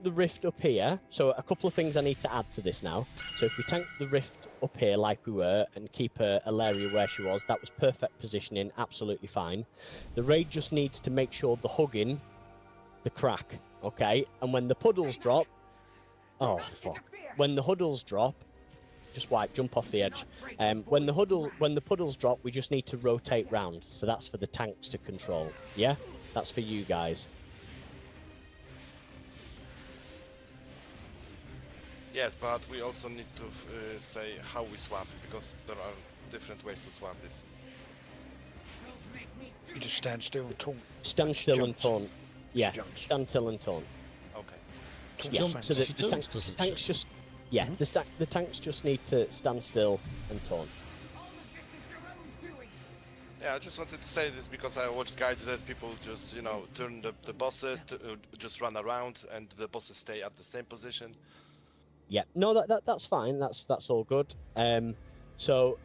the rift up here, so a couple of things I need to add to this now. So if we tank the rift up here like we were and keep Ilaria where she was, that was perfect positioning, absolutely fine. The raid just needs to make sure the hugging the crack, okay? And when the puddles drop, oh fuck, when the huddles drop, just jump off the edge. When the puddles drop, we just need to rotate round. So that's for the tanks to control. Yeah, that's for you guys. Yes, but we also need to say how we swap, because there are different ways to swap this. You just stand still and taunt. Stand still and taunt. Yeah, stand still and taunt. Okay. Yeah. So the tanks just. Yeah, the tanks just need to stand still and taunt. Yeah, I just wanted to say this because I watched guides that people just, turn the bosses to just run around and the bosses stay at the same position. Yeah, no, that's fine. That's all good. So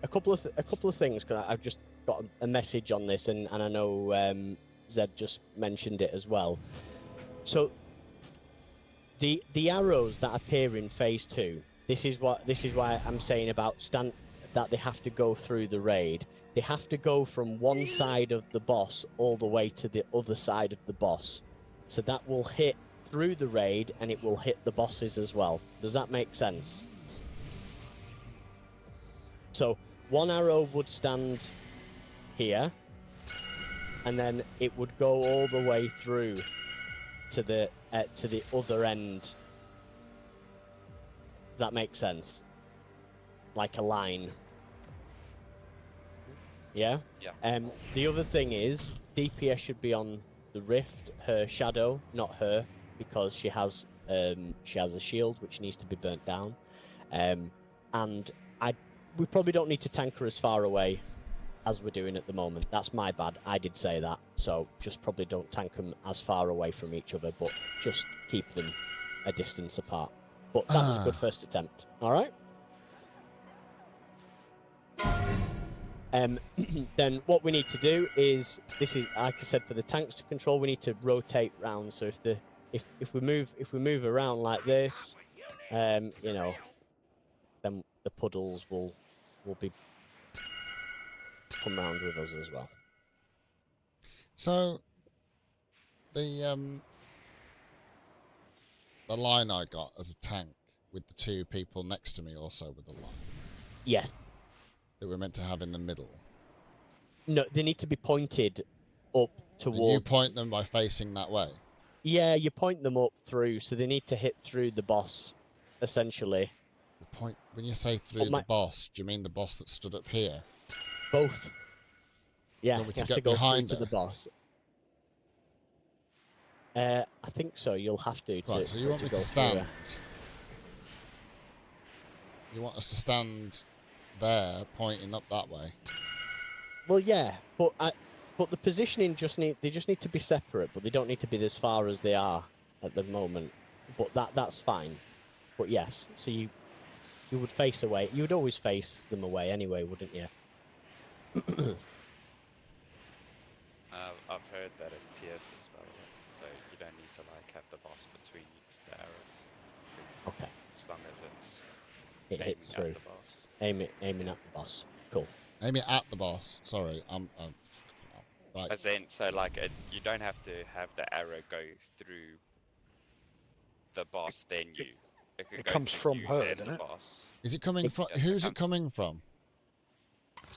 a couple of things, because I've just got a message on this, and I know Zed just mentioned it as well. So the arrows that appear in phase 2, this is why I'm saying about that they have to go through the raid. They have to go from one side of the boss all the way to the other side of the boss. So that will hit through the raid and it will hit the bosses as well. Does that make sense? So one arrow would stand here, and then it would go all the way through to the other end. That makes sense. Like a line. Yeah? Yeah. The other thing is, DPS should be on the Rift, her shadow, not her, because she has a shield which needs to be burnt down. And we probably don't need to tank her as far away as we're doing at the moment. That's my bad. I did say that. So just probably don't tank them as far away from each other, but just keep them a distance apart. But that was a good first attempt. All right? Then what we need to do is, this is, like I said, for the tanks to control, we need to rotate round. So if we move around like this, then the puddles will be come round with us as well. So the line I got as a tank with the two people next to me also with the line. Yeah. That we're meant to have in the middle. No, they need to be pointed up towards. And you point them by facing that way. Yeah, you point them up through, so they need to hit through the boss, essentially. When you say through the boss, do you mean the boss that stood up here? Both. Yeah, you want me have to to get go behind through to the boss. I think so. You'll have to. Right. So you want me to stand? You want us to stand there, pointing up that way? Well, yeah, but the positioning they just need to be separate, but they don't need to be as far as they are at the moment. But that's fine. But yes, so you would face away. You would always face them away anyway, wouldn't you? I've heard that it pierces, by the way, so you don't need to like have the boss between the arrow. Okay. As long as it's It hits aiming through. at the boss. Aiming at the boss. Cool. Aiming at the boss. Sorry, I'm fucking up. Right. As in, so like you don't have to have the arrow go through the boss, then you. It comes from her, doesn't it? Boss. Is it coming from? Who's it coming from?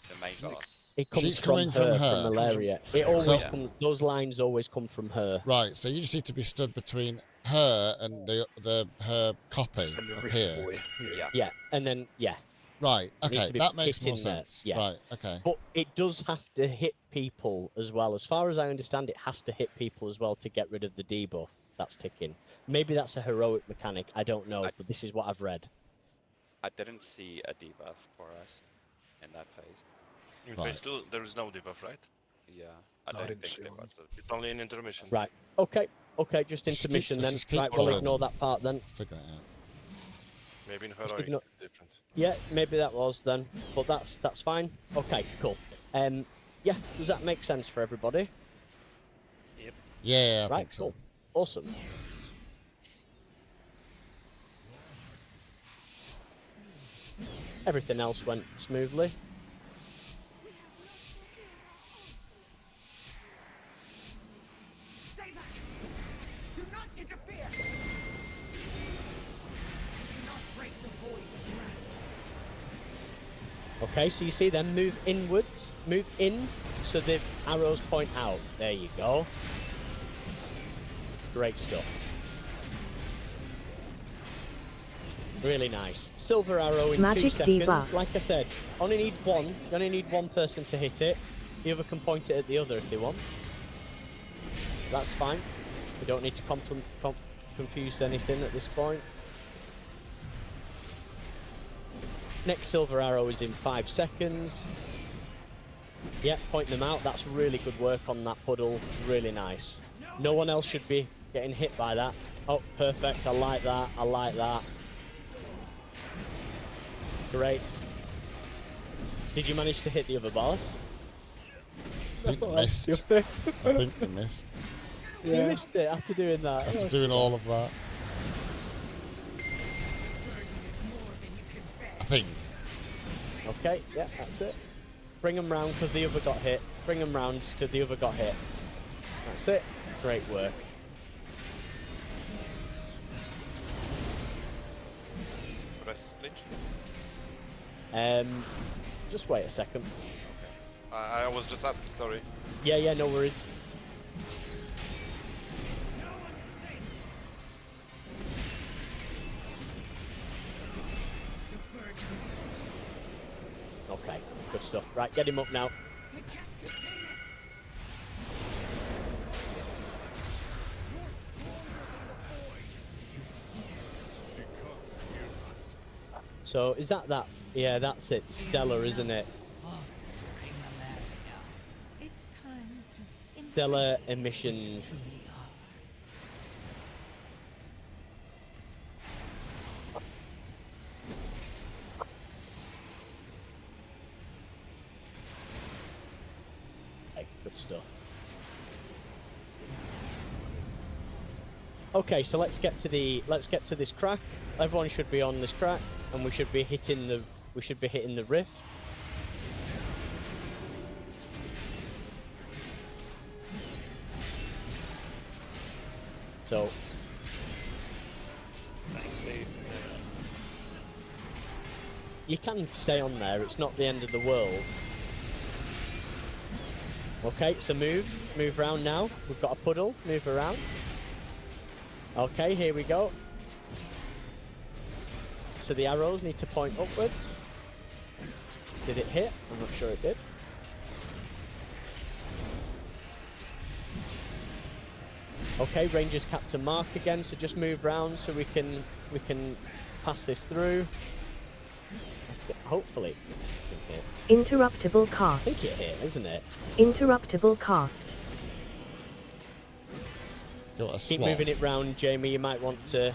The main boss. It comes She's from coming her, from her. from Malaria. It always So- comes. Those lines always come from her. Right. So you just need to be stood between her and her copy And the up Rift here. boy. Yeah. Yeah, and then yeah. Right. It needs Okay. to be That makes hit more in there, sense. yeah. Right. Okay. But it does have to hit people as well. As far as I understand, it has to hit people as well to get rid of the debuff that's ticking. Maybe that's a heroic mechanic. I don't know, but this is what I've read. I didn't see a debuff for us in that phase. In Right. phase 2, there is no debuff, right? Yeah, I I don't didn't think see there one. was a It's only an intermission. Right. Okay. Okay. Just Just keep- intermission then. just keep Right. We'll going. ignore that part then. Figure it out. Maybe in Just heroic ignore- it's different. Yeah. Maybe that was then. But that's fine. Okay. Cool. Yeah. Does that make sense for everybody? Yeah, I Right. think so. Cool. Awesome. Everything else went smoothly. Stay back! Do not interfere! Do not break the void of wrath. Okay, so you see them move inwards, move in, so the arrows point out. There you go. Great stuff. Really nice. Silver arrow in Magic 2 seconds. debuff. Like I said, only need one. You only need one person to hit it. The other can point it at the other if they want. That's fine. We don't need to confuse anything at this point. Next silver arrow is in 5 seconds. Yep, point them out. That's really good work on that puddle. Really nice. No one else should be getting hit by that. Oh, perfect. I like that. I like that. Great. Did you manage to hit the other boss? I think we missed. I think we missed. You missed it after doing that. After doing all of that. I think. Okay, yeah, that's it. Bring them round because the other got hit. Bring them round because the other got hit. That's it. Great work. Press splinch. Just wait a second. I was just asking, sorry. Yeah, no worries. Okay, good stuff. Right, get him up now. So, is that? Yeah, that's it. Stellar, isn't it? It's time to Stellar emissions. Okay, good stuff. Okay, so let's get to this crack. Everyone should be on this crack, and we should be hitting the rift. So you can stay on there, it's not the end of the world. Okay, so move around now. We've got a puddle, move around. Okay, here we go. So the arrows need to point upwards. Did it hit? I'm not sure it did. Okay, Rangers Captain Mark again, so just move round so we can pass this through. Hopefully it hit. Interruptible I cast. think it hit, isn't it? Interruptible cast. Got a Keep swap. moving it round, Jamie. You might want to.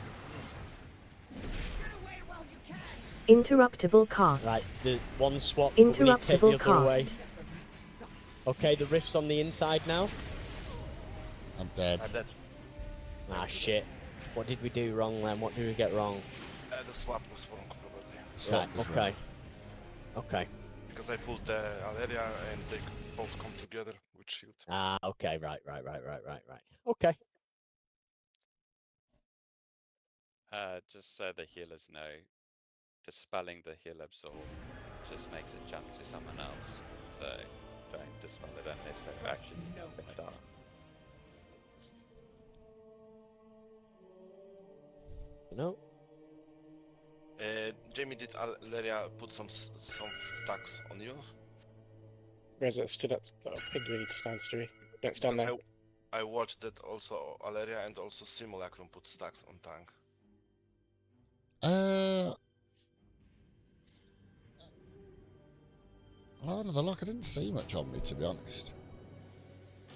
Interruptible cast. Right, the one swap. but we need to take Interruptible the other away. cast. Okay, the rift's on the inside now. I'm dead. I'm dead. Ah, shit. What did we do wrong then? What did we get wrong? The swap was wrong, probably. Swap was wrong. Okay. Because I pulled the Aleria and they both come together with shield. Ah, okay, right. Okay. Just so the healers know, dispelling the heal absorb just makes it jump to someone else. So don't dispel it unless they've actually been it out. No. Jamie, did Aleria put some stacks on you? Reza stood up. I think we need to stand, Stewie. Don't stand there. I watched that also Aleria and also Simulacrum put stacks on tank. Lord of the Lock, I didn't see much on me, to be honest.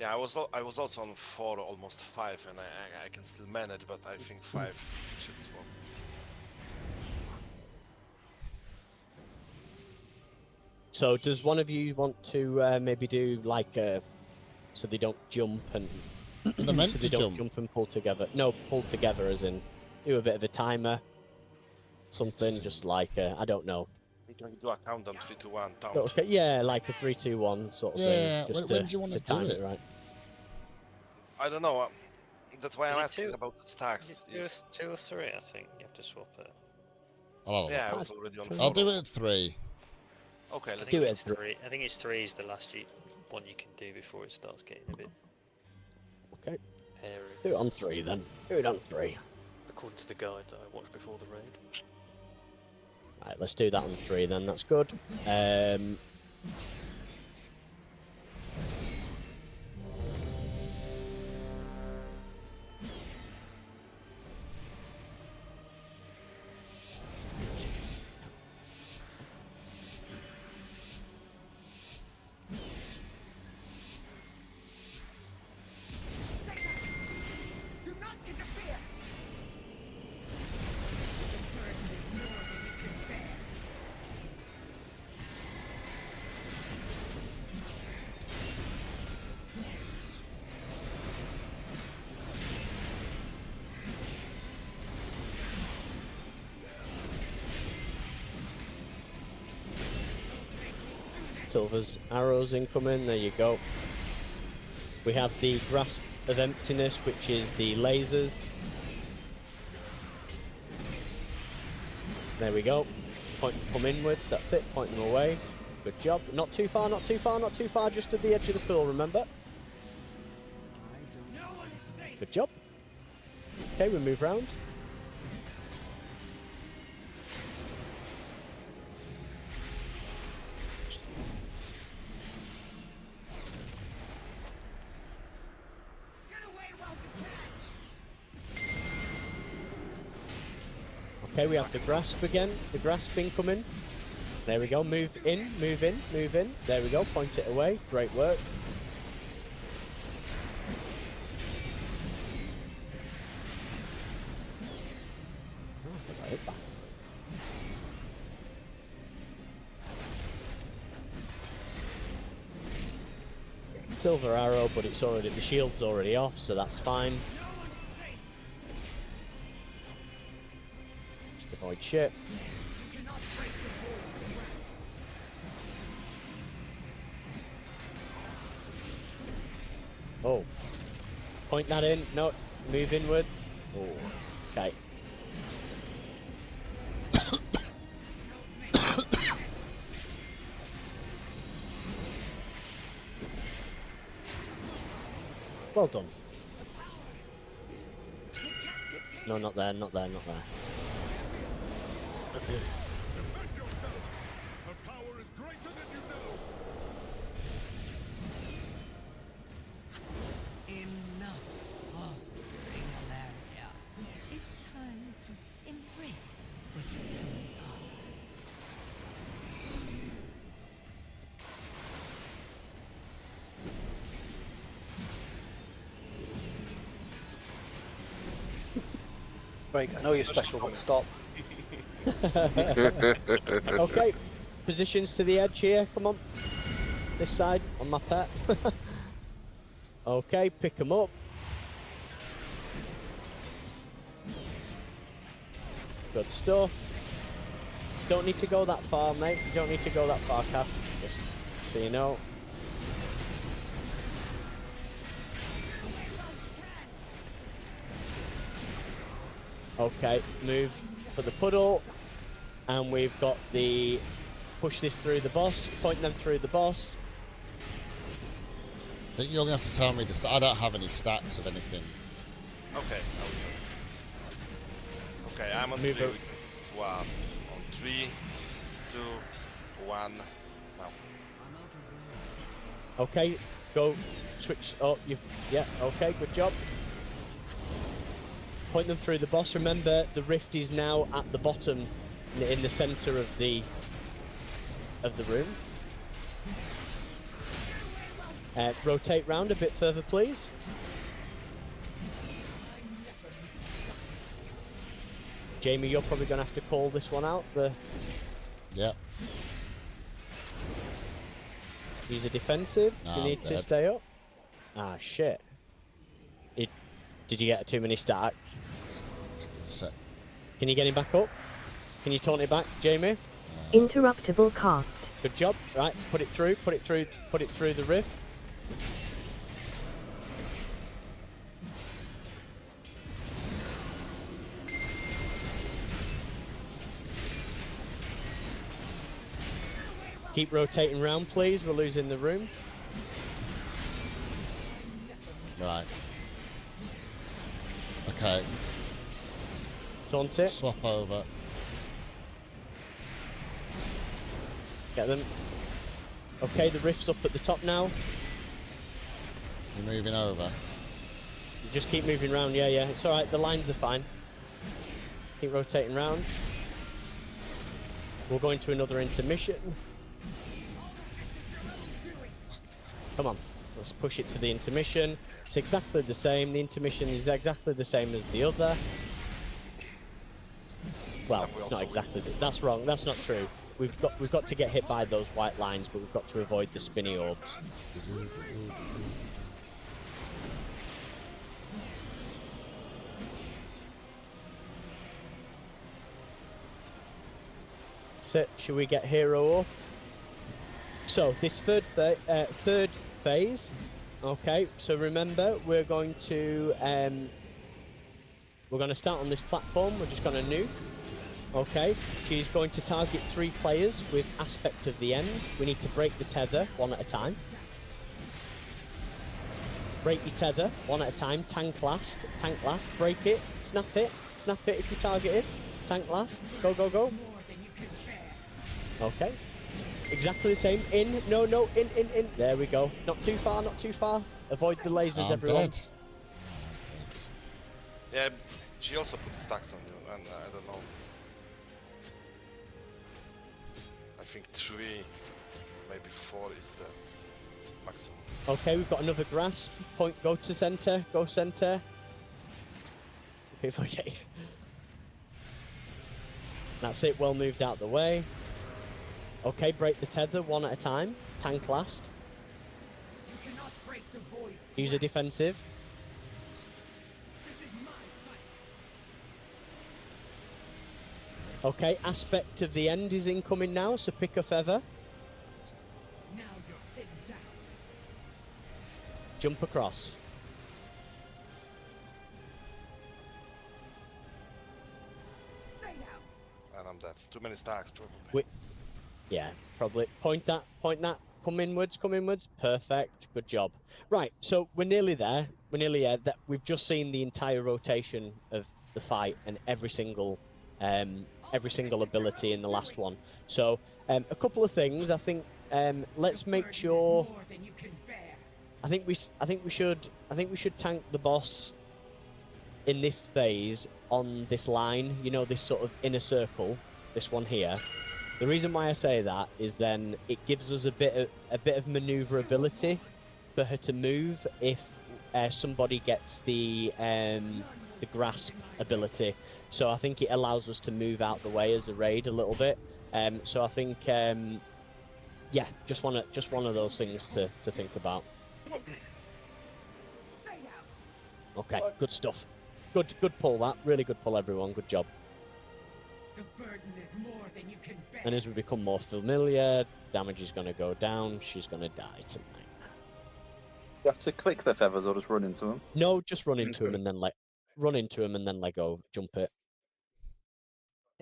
Yeah, I was also on 4, almost 5, and I can still manage, but I think 5 should swap. So does one of you want to maybe do like so they don't jump and They're meant so they to don't jump and pull together? No, pull together as in do a bit of a timer, something just like I don't know. We can do a countdown 3, 2, 1. Count. Okay, yeah, like a 3, 2, 1 sort of Yeah, thing. Just when do you want to time do it? right? I don't know. That's why I'm Is it asking 2? about the stacks. It's 2 or 3, I think. You have to swap it. Yeah, I was already on 4. I'll do it at 3. Okay, let's do it. It's 3. I think it's 3 is the last one you can do before it starts getting a bit. Okay. Hairy. Do it on 3 then. Do it on 3. According to the guide that I watched before the raid. Right, let's do that on 3 then. That's good. Do not interfere! Silver's arrows incoming, there you go. We have the Grasp of Emptiness, which is the lasers. There we go. Point them inwards, that's it, point them away. Good job. Not too far, not too far, not too far, just at the edge of the pool, remember? Good job. Okay, we move round. Okay, we have the grasp again. The grasp incoming. There we go. Move in, move in, move in. There we go. Point it away. Great work. Silver arrow, but it's already, the shield's already off, so that's fine. Just avoid shit. Oh. Point that in. No. Move inwards. Oh. Okay. Well done. No, not there, not there, not there. Defend yourself! Her power is greater than you know! Enough posturing, Alaria. It's time to embrace what you truly are. Right, I know you're special, but stop. Okay, positions to the edge here, come on. This side, on my pet. Okay, pick them up. Good stuff. Don't need to go that far, mate. You don't need to go that far, Cass. Just so you know. Okay, move for the puddle. And we've got the... Push this through the boss. Point them through the boss. I think you're going to have to tell me this. I don't have any stats of anything. Okay. Okay, I'm on 3. We can swap. On 3, 2, 1. Now. Okay, go. Switch. Oh, you. Yeah. Okay. Good job. Point them through the boss. Remember, the rift is now at the bottom, in the center of the room. Rotate round a bit further, please. Jamie, you're probably going to have to call this one out. Yep. Use a defensive. No, you need to stay up. Ah, shit. Did you get too many stacks? Can you get him back up? Can you taunt it back, Jamie? Interruptible cast. Good job. Right, put it through the rift. Keep rotating round, please. We're losing the room. Right. Okay. Taunt it. Swap over. Get them. Okay, the rift's up at the top now. You're moving over. You just keep moving round. Yeah, yeah. It's all right. The lines are fine. Keep rotating round. We'll go into another intermission. Come on. Let's push it to the intermission. It's exactly the same. The intermission is exactly the same as the other. Well, it's not exactly. That's wrong. That's not true. We've got to get hit by those white lines, but we've got to avoid the spinny orbs. So, should we get hero up? So this third phase. Okay. So remember, we're going to start on this platform. We're just going to nuke. Okay, she's going to target 3 players with aspect of the end. We need to break the tether one at a time. Break your tether one at a time. Tank last, break it, snap it if you're targeted. Tank last, go, go, go. Okay, exactly the same. In, no, in. There we go. Not too far, not too far. Avoid the lasers, everyone. Dead. Yeah, she also put stacks on you, and I don't know. I think 3, maybe 4 is the maximum. Okay, we've got another grasp. Point, go to center, go center. People get you. That's it, well moved out the way. Okay, break the tether one at a time. Tank last. You cannot break the void. Use a defensive. This is my fight. Okay, aspect of the end is incoming now, so pick a feather. Now you're pinned down. Jump across. Stay out. And I'm dead. Too many stacks, probably. Yeah, probably. Point that. Come inwards. Perfect. Good job. Right, so we're nearly there. That we've just seen the entire rotation of the fight and every single ability in the last one. So a couple of things. I think let's make sure. I think we should tank the boss in this phase on this line. You know, this sort of inner circle. This one here. The reason why I say that is then it gives us a bit of maneuverability for her to move if somebody gets the grasp ability. So I think it allows us to move out the way as a raid a little bit. So I think yeah, just one of those things to think about. Okay, good stuff. Good pull that. Really good pull, everyone. Good job. The burden is more than you can bear. And as we become more familiar, damage is going to go down. She's going to die tonight. You have to click the feathers or just run into them? No, just run into him and then run into him and then let go, jump it.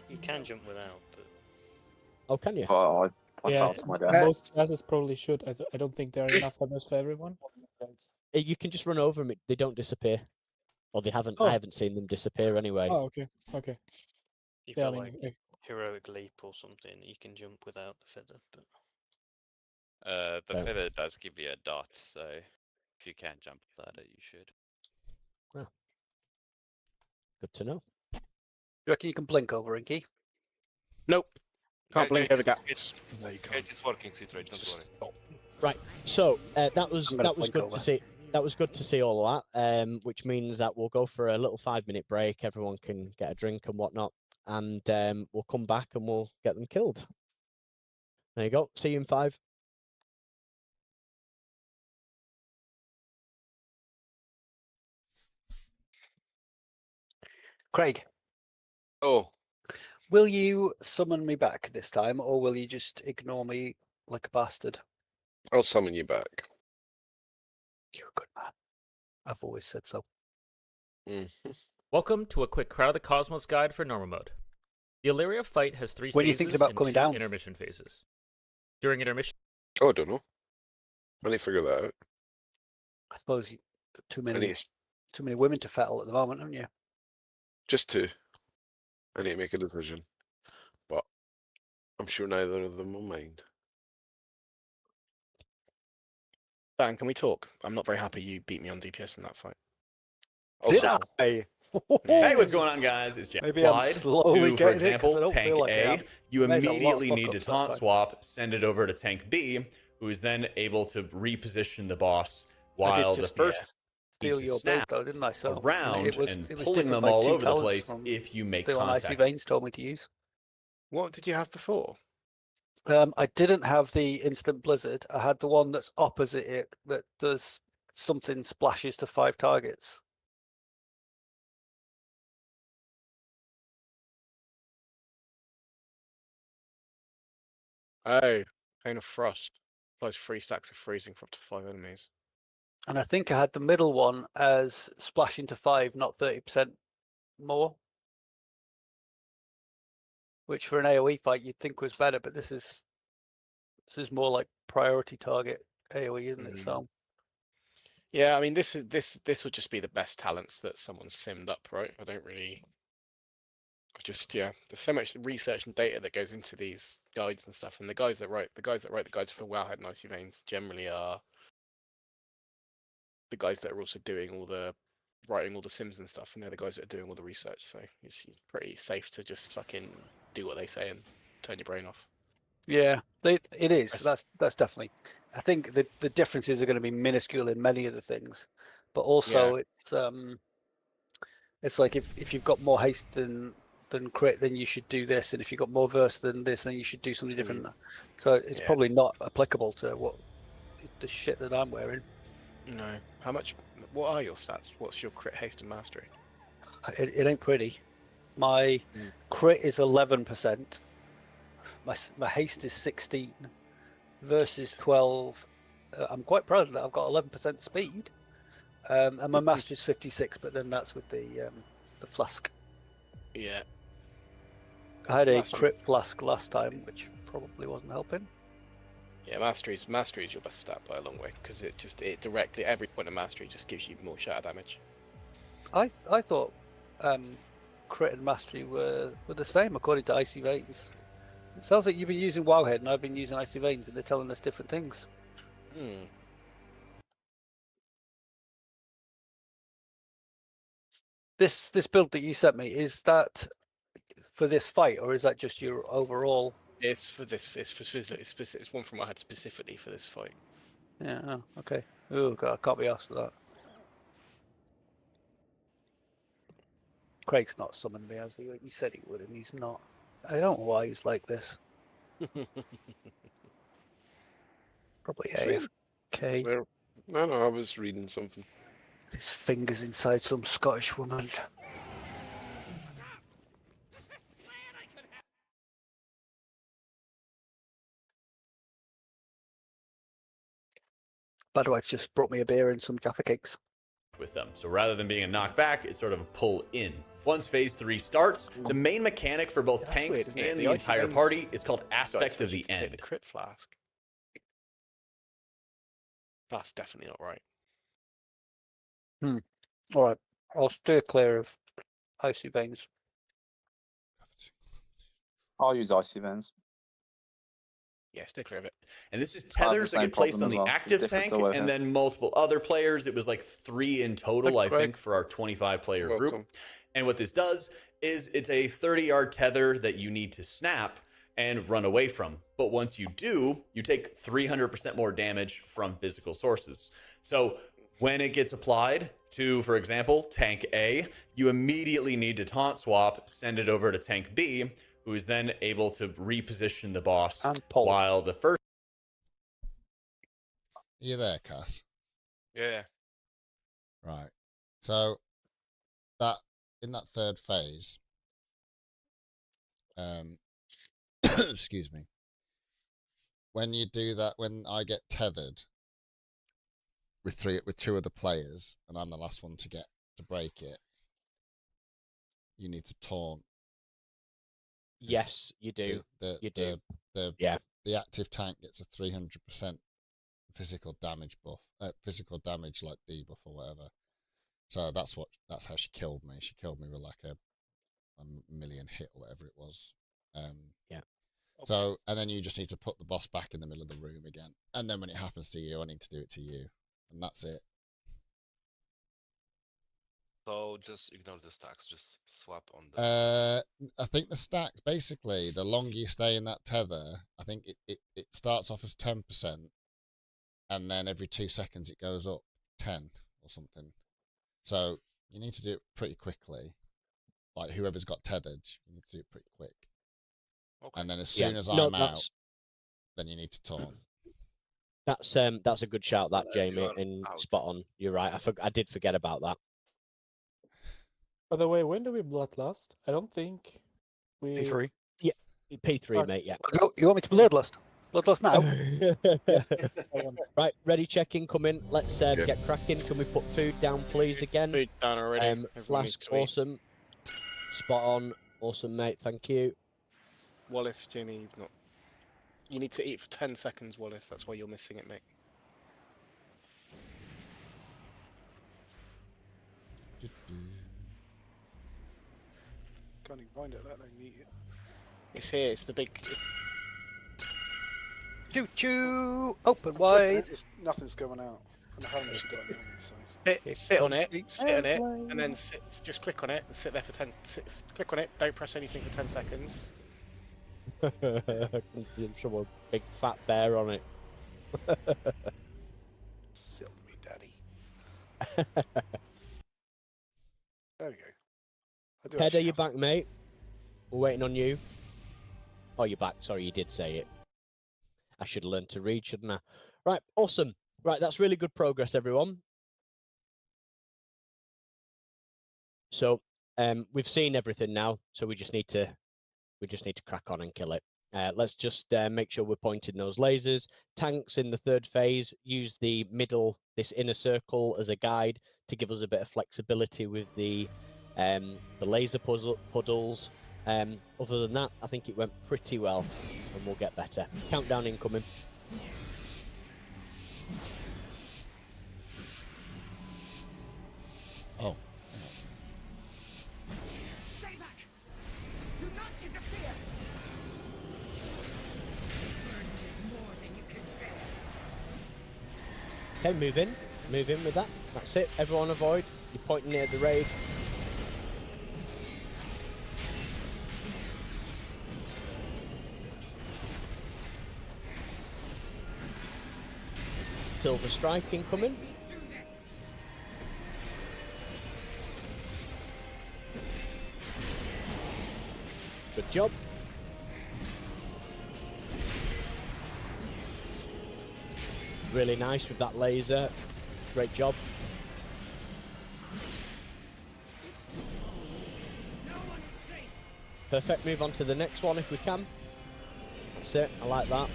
You can jump without, but... Oh, can you? Oh, I fell to my death. Most classes probably should. I don't think there are enough feathers for everyone. You can just run over them. They don't disappear. Or they haven't. Oh. I haven't seen them disappear anyway. Oh, okay. Okay. You've Yeah, got I mean, like heroic leap or something. You can jump without the feather, but... The feather does give you a dot, so if you can jump without it, you should. Well, good to know. Do you reckon you can blink over, Inky? Nope. Can't blink over gaps. It's working, Citrate, don't worry. Right. So that was blink good over. to see. That was good to see all of that. Which means that we'll go for a little 5-minute break. Everyone can get a drink and whatnot, and we'll come back and we'll get them killed. There you go. See you in 5. Craig. Oh. Will you summon me back this time, or will you just ignore me like a bastard? I'll summon you back. You're a good man. I've always said so. Welcome to a quick Crown of the Cosmos guide for normal mode. The Illyria fight has 3 When are you phases thinking about and coming 2 down? intermission phases. During intermission... Oh, I don't know. I need to figure that out. I suppose too many need- too many women to fettle at the moment, haven't you? Just 2. I need to make a decision. But I'm sure neither of them will mind. Dan, can we talk? I'm not very happy you beat me on DPS in that fight. Did I? Hey, what's going on, guys? It's Jack Maybe I'm Clyde. slowly For getting it, 'cause I example, don't tank feel like I A, have. you Made a lot of immediately need to fuck-ups that taunt time. swap, send it over to tank B, who is then able to reposition the boss while the first steal needs to your snap build, though, didn't I? So around it was and different pulling them by all 2 over the talents place from if you make the one Icy contact. Veins told me to use. What did you have before? I didn't have the instant blizzard. I had the one that's opposite it that does something splashes to 5 targets. Oh, Pain of Frost. Applies 3 stacks of freezing for up to 5 enemies. And I think I had the middle one as splashing to 5, not 30% more. Which for an AoE fight you'd think was better, but this is more like priority target AoE, isn't it? So Yeah, I mean this would just be the best talents that someone's simmed up, right? I don't really. There's so much research and data that goes into these guides and stuff, and the guys that write the guides for Wowhead and Icy Veins generally are the guys that are also doing all the writing all the sims and stuff, and they're the guys that are doing all the research. So it's pretty safe to just fucking do what they say and turn your brain off. yeah, it is. That's definitely. I think the differences are going to be minuscule in many of the things, but also it's like if you've got more haste than crit, then you should do this, and if you've got more verse than this, then you should do something different. So it's probably not applicable to what the shit that I'm wearing. No. How much? What are your stats? What's your crit, haste, and mastery? It ain't pretty. My crit is 11%. My haste is 16 versus 12. I'm quite proud of that. I've got 11% speed, and my mastery is 56. But then that's with the flask. Yeah. I had a crit flask last time, which probably wasn't helping. Yeah, mastery is your best stat by a long way, because it directly every point of mastery just gives you more shatter damage. I thought crit and mastery were the same according to Icy Veins. It sounds like you've been using Wowhead and I've been using Icy Veins, and they're telling us different things. This build that you sent me, is that for this fight, or is that just your overall? It's for this. It's one from what I had specifically for this fight. Yeah. Oh, okay. Oh god, I can't be asked for that. Craig's not summoned me as he said he would, and he's not. I don't know why he's like this. Probably AFK. No, I was reading something. His fingers inside some Scottish woman. By the way, it's just brought me a beer and some Jaffa cakes. With them. So rather than being a knockback, it's sort of a pull in. Once phase 3 starts, the main mechanic for both tanks weird, and the entire party is called Aspect of the End. The crit flask. That's definitely not right. All right, I'll steer clear of icy veins. I'll use icy veins. Yeah, stay clear of it. And this is tethers that get placed on the active tank, and here. then multiple other players. It was like 3 in total, I think, for our 25-player group. And what this does is it's a 30-yard tether that you need to snap and run away from. But once you do, you take 300% more damage from physical sources. So when it gets applied to, for example, tank A, you immediately need to taunt swap, send it over to tank B, who is then able to reposition the boss while the first... Are you there, Cass? Yeah. Right. So that in that third phase, excuse me. When you do that, when I get tethered with two other players, and I'm the last one to break it, you need to taunt. Yes, you do. The active tank gets a 300% physical damage buff, physical damage like debuff or whatever. So that's how she killed me. She killed me with like a million hit or whatever it was. Yeah. So, and then you just need to put the boss back in the middle of the room again. And then when it happens to you, I need to do it to you. And that's it. So just ignore the stacks, just swap on the... I think the stacks, basically, the longer you stay in that tether, I think it starts off as 10%, and then every 2 seconds it goes up 10 or something. So you need to do it pretty quickly. Like whoever's got tethered, you need to do it pretty quick. Okay. And then as soon as I'm out, then you need to taunt. That's a good shout, that Jamie, and spot on. You're right. I did forget about that. By the way, when do we bloodlust? I don't think we. P3. Yeah, P3, mate. Yeah. You want me to bloodlust? Bloodlust now? Right, ready. Check-in. Come in. Let's get cracking. Can we put food down, please? Again. Food down already. Flask. Awesome. Spot on. Awesome, mate. Thank you. Wallace, Ginny, you've not. You need to eat for 10 seconds, Wallace. That's why you're missing it, mate. Can't even find it, let alone eat it. It's here, it's the big... Choo choo! Open wide! Nothing's going out. And I haven't actually got it on me, so... Sit on it, and then just click on it and sit there for 10... click on it, don't press anything for 10 seconds. Some big fat bear on it. Sit on me, daddy. There we go. Ted, are you back, mate? We're waiting on you. Oh, you're back. Sorry, you did say it. I should have learned to read, shouldn't I? Right, awesome. Right, that's really good progress, everyone. So, we've seen everything now, so we just need to crack on and kill it. Let's just make sure we're pointing those lasers. Tanks in the third phase use the middle, this inner circle, as a guide to give us a bit of flexibility with the laser puddles. Other than that, I think it went pretty well, and we'll get better. Countdown incoming. Oh. Stay back! Do not interfere! Burden is more than you can bear. Okay, move in. Move in with that. That's it. Everyone avoid. You're pointing it at the raid. Silver strike incoming. Good job. Really nice with that laser. Great job. Perfect. Move on to the next one if we can. That's it. I like that.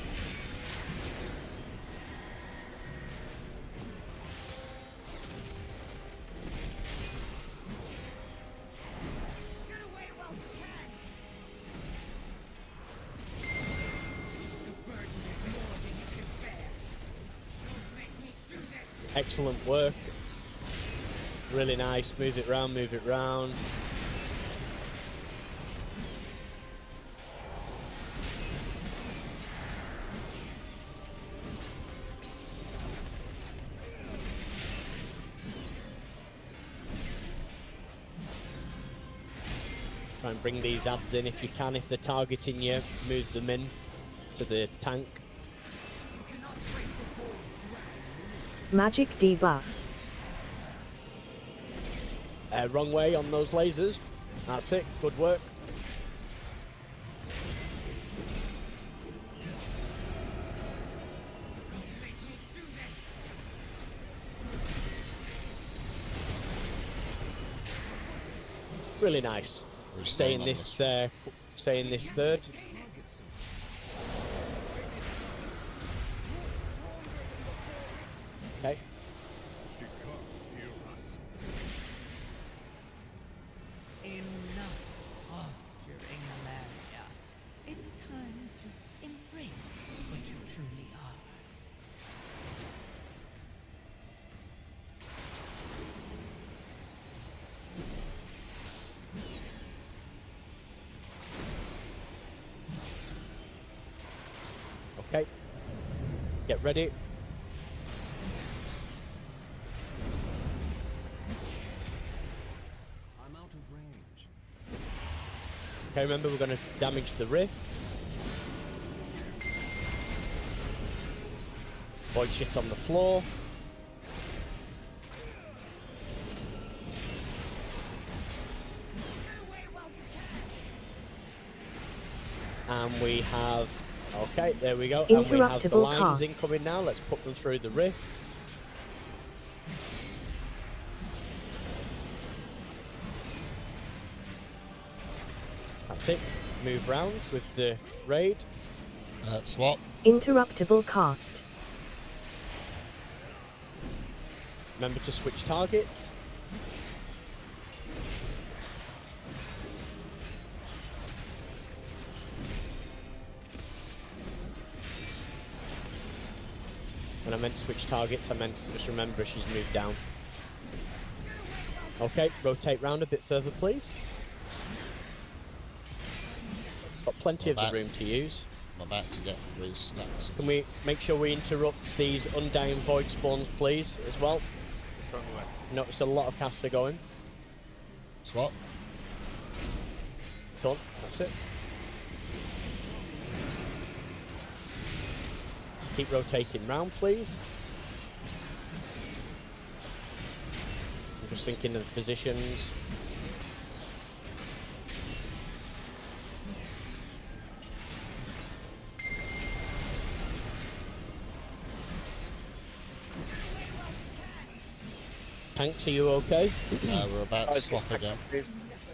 Excellent work. Really nice. Move it round, move it round. Try and bring these ads in if you can. If they're targeting you, move them in to the tank. Magic debuff. Wrong way on those lasers. That's it. Good work. Really nice. Stay in this. Stay in this third. Okay. Enough posturing, Malaria. It's time to embrace what you truly are. Okay. Get ready. I'm out of range. Okay, remember we're going to damage the rift. Void shit on the floor. And we have... Okay, there we go. And we have the lines incoming now. Let's put them through the rift. That's it. Move round with the raid. Swap. Interruptible cast. Remember to switch targets. When I meant switch targets, I meant just remember she's moved down. Okay, rotate round a bit further, please. Got plenty of the room to use. I'm about to get 3 stacks. Can we make sure we interrupt these undying void spawns, please, as well? Notice a lot of casts are going. Swap. Done. That's it. Keep rotating round, please. I'm just thinking of positions. Tanks, are you okay? We're about to swap again.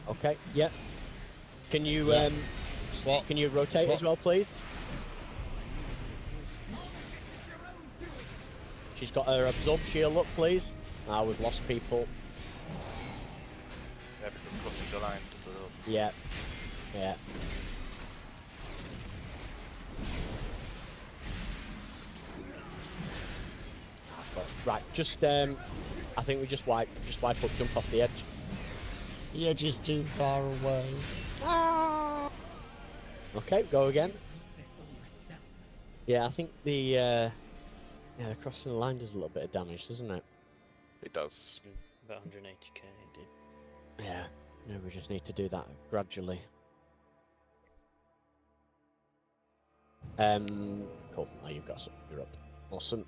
Okay, yeah. Can you swap? Can you rotate as well, please? She's got her absorb shield up, please. Ah, we've lost people. Yeah, because crossing the line to the road. Yeah. Yeah. Right, just I think we just wipe up, jump off the edge. The edge is too far away. Okay, go again. Yeah, I think the crossing the line does a little bit of damage, doesn't it? It does. About 180k it did. Yeah. No, we just need to do that gradually. Cool. Now you've got some. You're up. Awesome.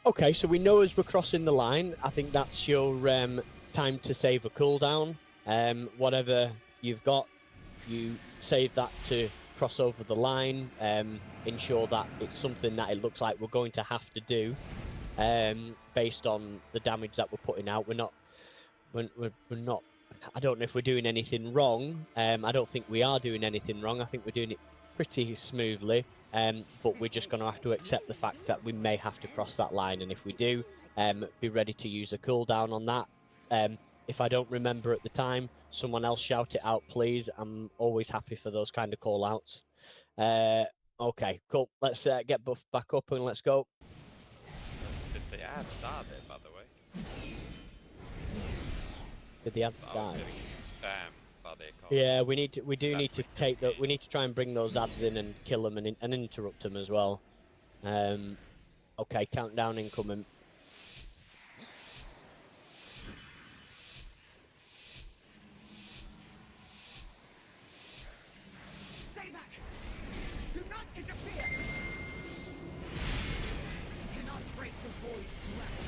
Okay, so we know as we're crossing the line, I think that's your time to save a cooldown. Whatever you've got, you save that to cross over the line. Ensure that it's something that it looks like we're going to have to do, based on the damage that we're putting out. We're not. I don't know if we're doing anything wrong. I don't think we are doing anything wrong. I think we're doing it pretty smoothly. But we're just going to have to accept the fact that we may have to cross that line, and if we do, be ready to use a cooldown on that. If I don't remember at the time, someone else shout it out, please. I'm always happy for those kind of call-outs. Okay, cool. Let's get buff back up and let's go. Did the ads die there, by the way? Did the ads I was die? getting spam by their cards. Yeah, we need to take that. We need to try and bring those ads in and kill them and interrupt them as well. Okay, countdown incoming. Stay back! Do not interfere! You cannot break the void's grasp.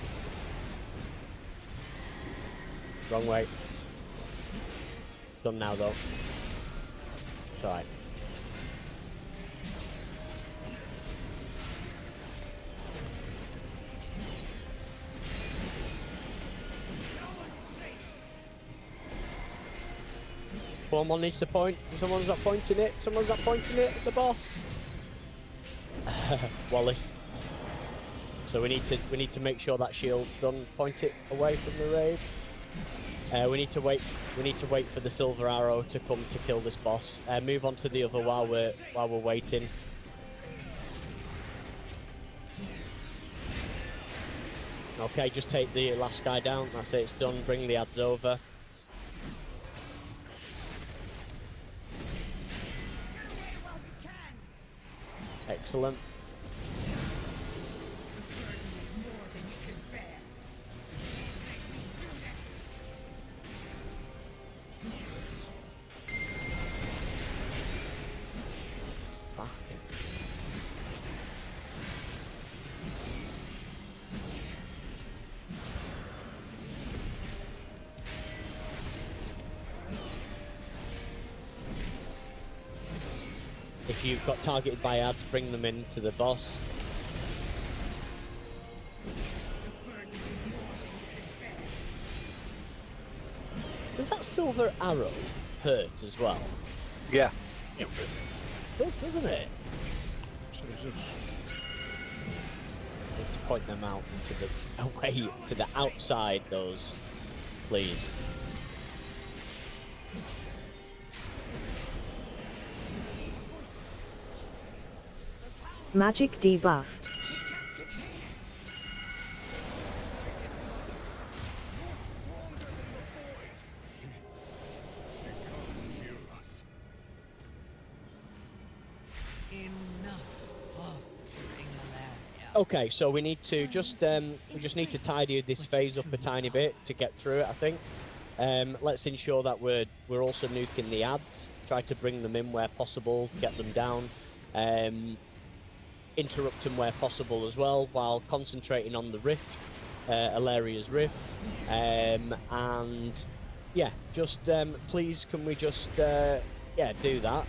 Wrong way. Done now though. It's alright. Someone needs to point. Someone's not pointing it. Someone's not pointing it at the boss. Wallace. So we need to make sure that shield's done. Point it away from the raid. We need to wait. We need to wait for the silver arrow to come to kill this boss. Move on to the other while we're waiting. Okay, just take the last guy down. That's it. It's done. Bring the ads over. Excellent. If you've got targeted by ads, bring them in to the boss. Does that silver arrow hurt as well? Yeah. It does, doesn't it? Need to point them out to the away to the outside. Those, please. Magic debuff. Okay, so we need to just we just need to tidy this phase up a tiny bit to get through it, I think. Let's ensure that we're also nuking the ads. Try to bring them in where possible, get them down. Interrupt them where possible as well, while concentrating on the rift, Alaria's rift, and yeah, just please can we just yeah, do that.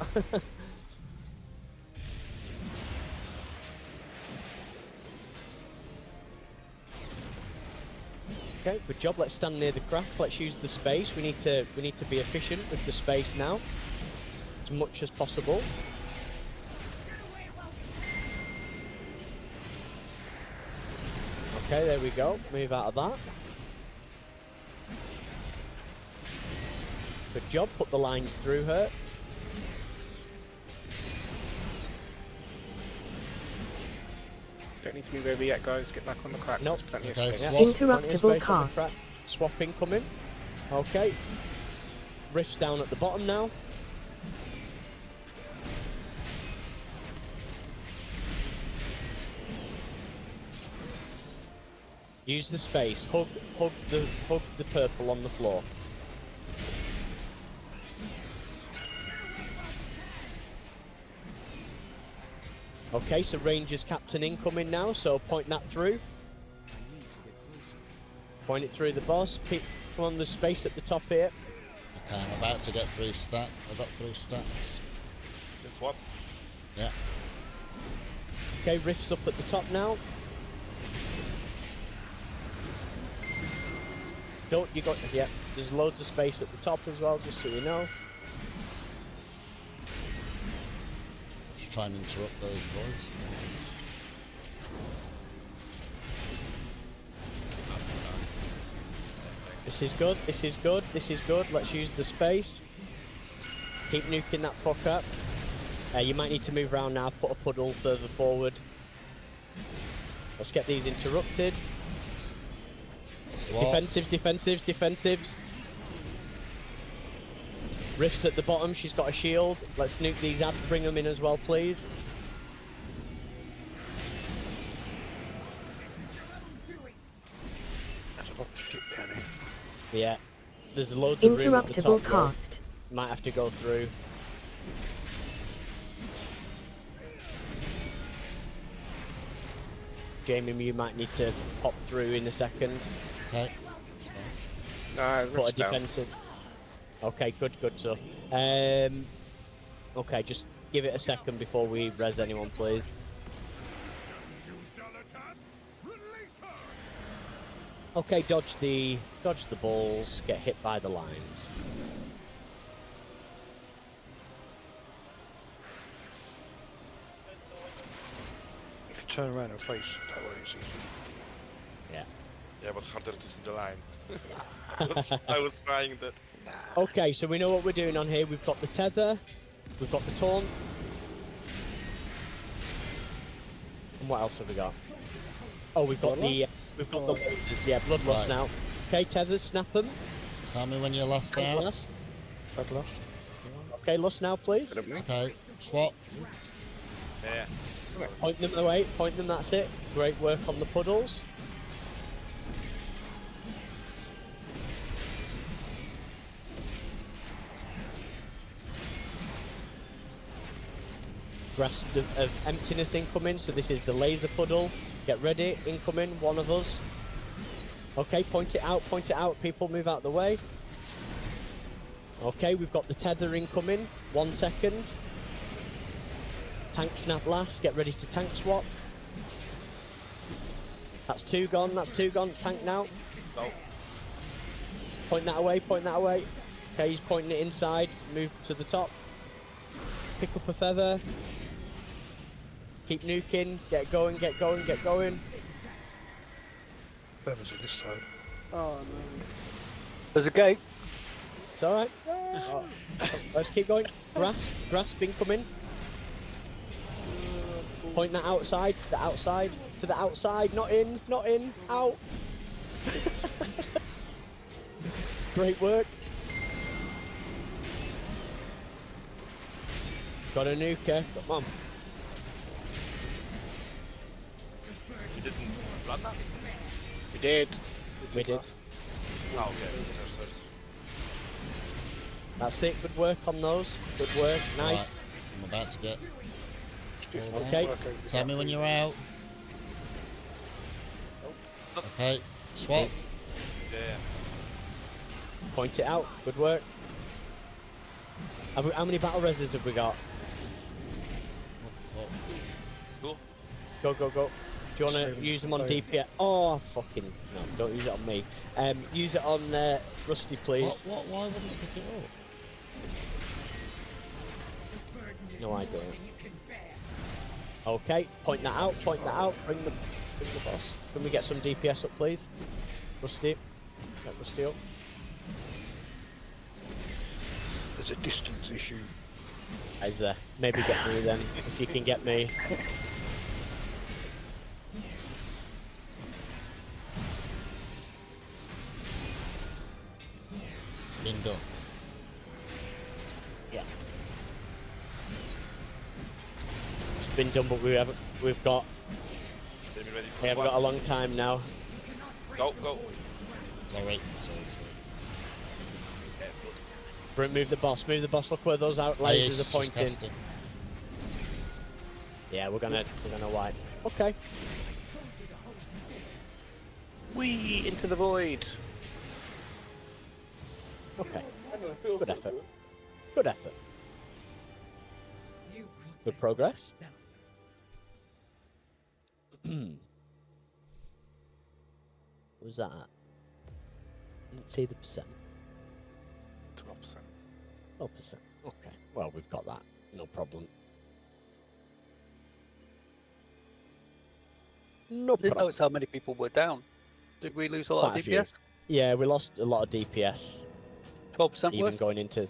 Okay, good job. Let's stand near the craft. Let's use the space. We need to be efficient with the space now, as much as possible. Okay, there we go. Move out of that. Good job. Put the lines through her. Don't need to move over yet, guys. Get back on the crack. Nope. Plenty of Okay, space. swap. Interruptible cast. Swap incoming. Okay. Rift's down at the bottom now. Use the space. Hug the purple on the floor. Okay, so Rangers captain incoming now, so point that through. Point it through the boss. Come on, the space at the top here. Okay, I'm about to get through stack. I got through stacks. This one? Yeah. Okay, Rift's up at the top now. Don't you got? Yeah, there's loads of space at the top as well, just so you know. Just try and interrupt those voids. This is good. This is good. This is good. Let's use the space. Keep nuking that fuck up. You might need to move around now, put a puddle further forward. Let's get these interrupted. Swap. Defensives, defensives, defensives. Rift's at the bottom, she's got a shield. Let's nuke these ads, bring them in as well, please. That's a lot to skip down here. Yeah, there's loads of room at the top. Interruptible cast. Might have to go through. Jamie, you might need to pop through in a second. Okay. Put a defensive. Okay, good stuff. Okay, just give it a second before we res anyone, please. Okay, dodge the balls. Get hit by the lines. If you turn around and face that way, it's easy. Yeah. Yeah, it was harder to see the line. I was trying that. Okay, so we know what we're doing on here. We've got the tether, we've got the taunt. And what else have we got? Oh, we've got the lasers. Yeah, bloodlust now. Okay, tethers, snap them. Tell me when you're last out. Last. Bloodlust. Okay, lust now, please. Okay, swap. Yeah. Point them away. Point them. That's it. Great work on the puddles. Grasp of emptiness incoming, so this is the laser puddle. Get ready, incoming, one of us. Okay, point it out, people move out the way. Okay, we've got the tether incoming, 1 second. Tank snap last, get ready to tank swap. That's two gone, tank now. No. Point that away. Okay, he's pointing it inside, move to the top. Pick up a feather. Keep nuking, get going. Feathers on this side. Oh no. There's a gate. It's alright. Let's keep going. Grasp incoming. Point that outside, to the outside, not in, out. Great work. Got a nuker, come on. You didn't run that? We did. We did. Oh, okay. Sorry. That's it, good work on those. Good work, nice. Right. I'm about to get... Okay. Tell me when you're out. Okay, swap. Yeah. Point it out, good work. How many battle reses have we got? Cool. Go. Do you want to use them on DPS? Oh, fucking... No, don't use it on me. Use it on Rusty, please. Why wouldn't it pick it up? No idea. Okay, point that out. Bring the boss. Can we get some DPS up, please? Rusty. Get Rusty up. There's a distance issue. Is there? Maybe get me then, if you can get me. It's been done. Yeah. It's been done, but we haven't got a long time now. Go. It's alright. Move the boss. Look where those out lasers are pointing. Yeah, we're gonna wipe. Okay. Whee! Into the void. Okay. Good effort. Good progress. What was that at? Let's see the percent. 12%. 12%. Okay. Well, we've got that. No problem. No Didn't problem. notice how many people were down. Did we lose a lot of DPS? Yeah, we lost a lot of DPS. 12% even worth? going into...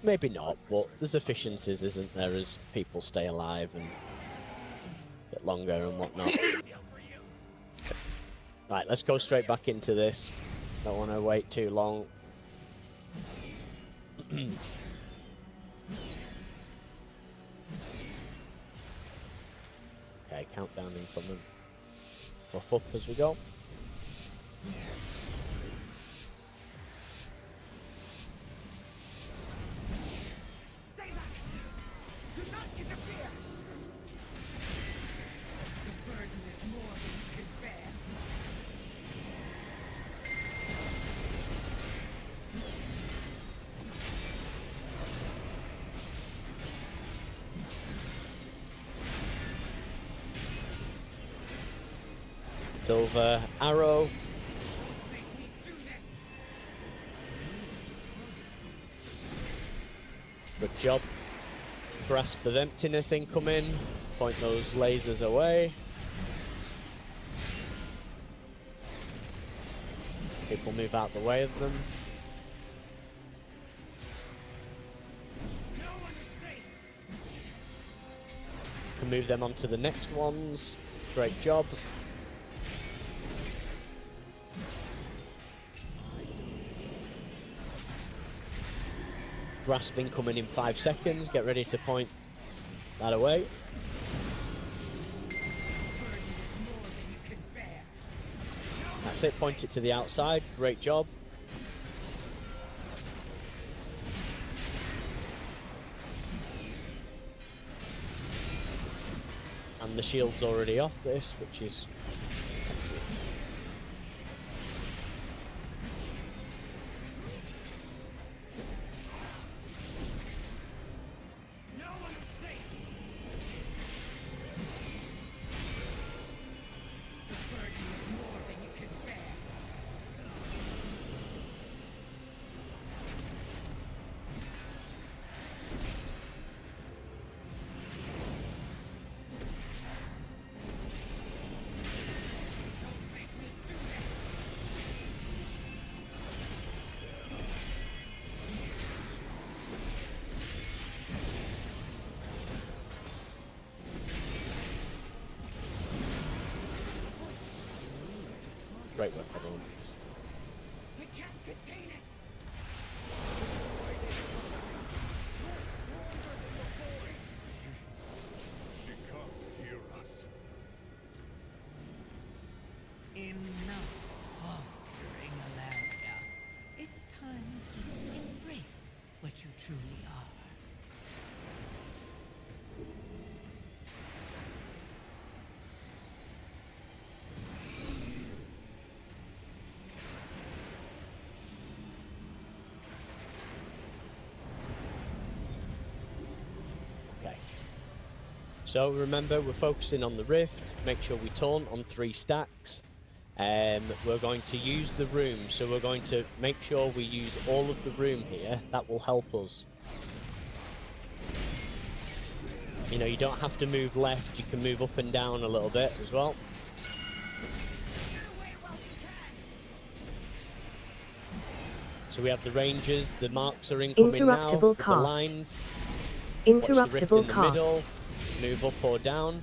Maybe not, but there's efficiencies, isn't there, as people stay alive and a bit longer and whatnot. Right, let's go straight back into this. Don't want to wait too long. Okay, countdown incoming. Buff up as we go. Stay back! Do not interfere! The burden is more than you can bear. Silver arrow. Good job. Grasp of emptiness incoming. Point those lasers away. People move out the way of them. Can move them onto the next ones. Great job. Grasping coming in 5 seconds. Get ready to point that away. That's it. Point it to the outside. Great job. And the shield's already off this, which is excellent. Great work, everyone. We can't contain it! She can't hear us. Enough posturing, Alaria. It's time to embrace what you truly are. Okay. So remember, we're focusing on the rift. Make sure we taunt on 3 stacks. We're going to use the room, so we're going to make sure we use all of the room here. That will help us. You know, you don't have to move left, you can move up and down a little bit as well. So we have the rangers, the marks are incoming now, Interruptible the cast. lines. Interruptible Watch the rift in the middle, cast. move up or down,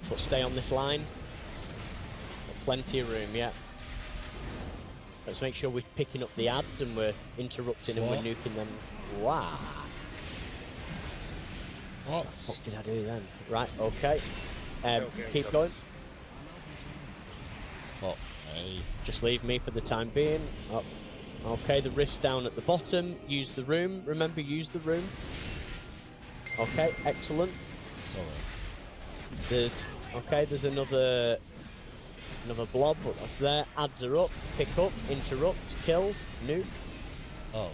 but stay on this line. Got plenty of room, yeah. Let's make sure we're picking up the adds and we're interrupting and we're nuking them. Wow. What did I do then? Right, okay. Keep going. Fuck me. Just leave me for the time being. Oh. Okay, the rift's down at the bottom. Use the room. Remember, use the room. Okay, excellent. Sorry. There's another blob, but that's there. Adds are up. Pick up. Interrupt. Kill. Nuke. Oh.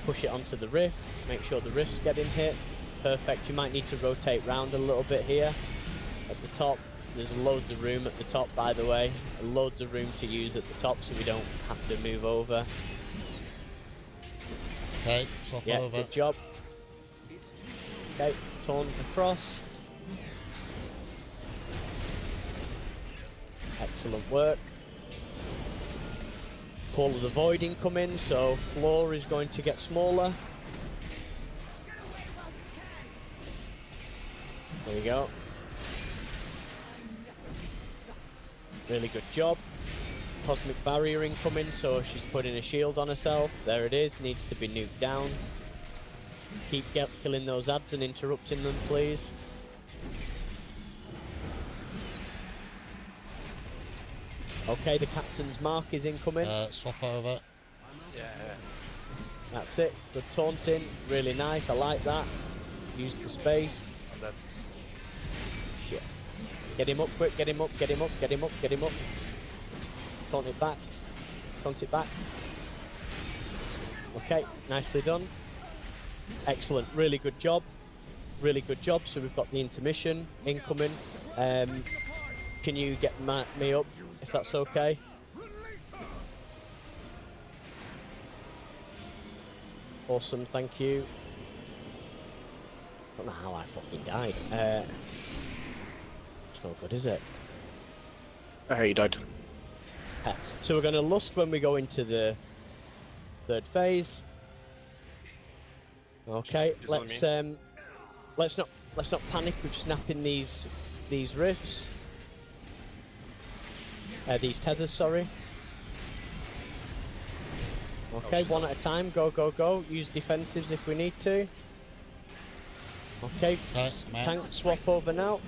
Push it onto the rift. Make sure the rift's getting hit. Perfect. You might need to rotate round a little bit here. At the top, there's loads of room at the top, by the way. Loads of room to use at the top, so we don't have to move over. Okay, swap over. Good job. Okay, taunt across. Excellent work. Call of the Void incoming, so floor is going to get smaller. There we go. Really good job. Cosmic Barrier incoming, so she's putting a shield on herself. There it is, needs to be nuked down. Keep killing those ads and interrupting them, please. Okay, the captain's mark is incoming. Swap over. Yeah. That's it. Good taunting. Really nice. I like that. Use the space. And that's... Shit. Get him up quick. Get him up. Get him up. Get him up. Get him up. Taunt it back. Taunt it back. Okay. Nicely done. Excellent. Really good job. Really good job. So we've got the intermission incoming. Can you get me up, if that's okay? Awesome, thank you. I don't know how I fucking died. It's not good, is it? He died. So we're going to lust when we go into the third phase. Okay, let's not panic with snapping these rifts. These tethers, sorry. Okay, one at a time. Go, go, go. Use defensives if we need to. Okay, tank swap over now.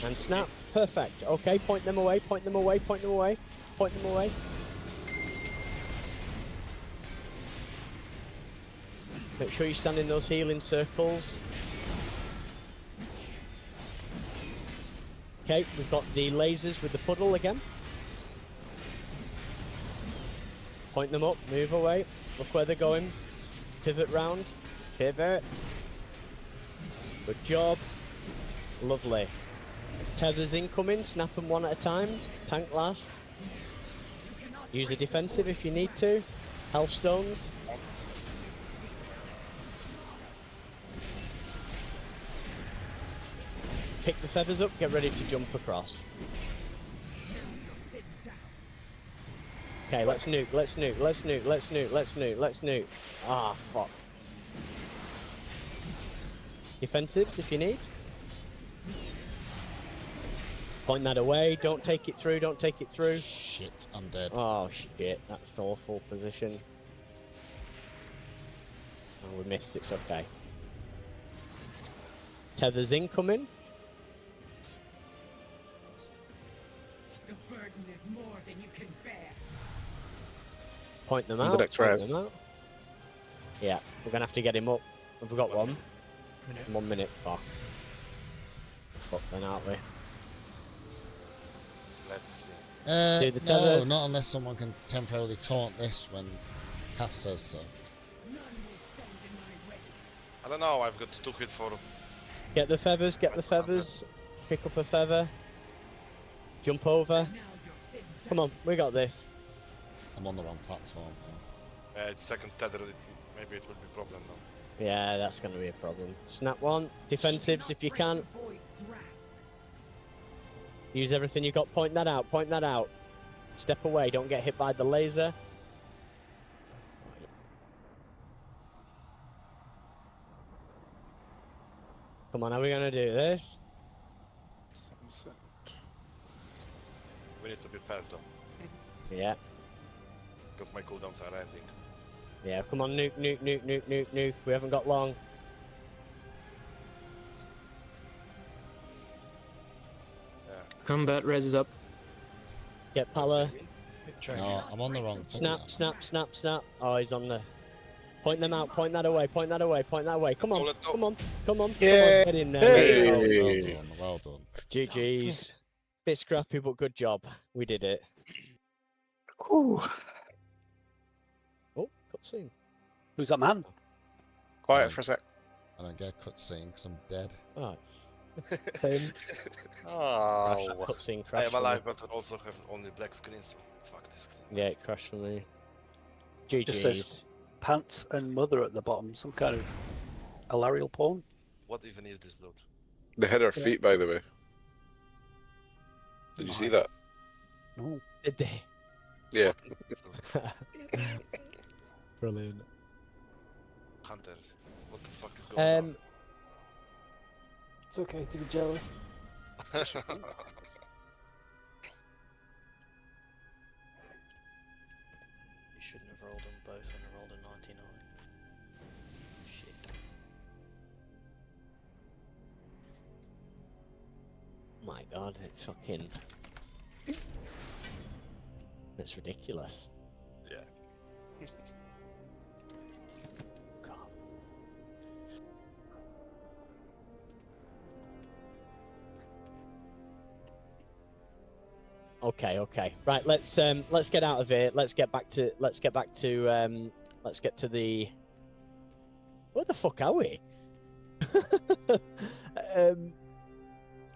And snap. Perfect. Okay, point them away, point them away, point them away, point them away. Make sure you stand in those healing circles. Okay, we've got the lasers with the puddle again. Point them up, move away. Look where they're going. Pivot round. Pivot. Good job. Lovely. Tethers incoming, snap them one at a time. Tank last. Use a defensive if you need to. Health stones. Pick the feathers up, get ready to jump across. Okay, let's nuke, let's nuke, let's nuke, let's nuke, let's nuke, let's nuke. Ah, fuck. Defensives if you need. Point that away, don't take it through, don't take it through. Shit, I'm dead. Oh shit, that's an awful position. Oh, we missed, it's okay. Tethers incoming. The burden is more than you can bear. Point them When's out. the next Point res? them out. Yeah, we're gonna have to get him up. Have we got one? 1 minute. Fuck. Fuck then, aren't we? Let's see. Do the No, tethers. not unless someone can temporarily taunt this when Cass says so. I don't know, I've got 2 hit for... Get the feathers, get the feathers. Pick up a feather. Jump over. Come on, we got this. I'm on the wrong platform now. it's second tether, maybe it will be a problem now. Yeah, that's going to be a problem. Snap one. Defensives if you can. Use everything you got. Point that out. Point that out. Step away. Don't get hit by the laser. Come on, how are we going to do this? We need to be fast though. Yeah. Because my cooldowns are ending. Yeah, come on, nuke, nuke, nuke, nuke, nuke, nuke. We haven't got long. Combat res is up. Get Pala. No, I'm on the wrong platform. Snap, snap, snap, snap. Oh, he's on the... Point them out, point that away, point that away, point that away. Come on, come on, come on. Yeah. Come on, get in there. Hey. Well done, well done. GG's. Bit scrappy, but good job. We did it. Ooh. Oh, cutscene. Who's that man? Quiet for a sec. I don't get a cutscene because I'm dead. Oh, same. Oh. Cutscene I crash. am alive, but I also have only black screen, so fuck this thing. Yeah, it crashed for me. Just says GG's. pants and mother at the bottom. Some kind of hilarial porn. What even is this loot? They had our feet, by the way. Did you see that? No. Did they? Yeah. Brilliant. Hunters, what the fuck is going on? It's okay to be jealous. You shouldn't have rolled them both when I rolled a 99. Shit. My God, it's fucking... It's ridiculous. Yeah. God. Okay. Right, let's get out of here. Let's get to the... Where the fuck are we?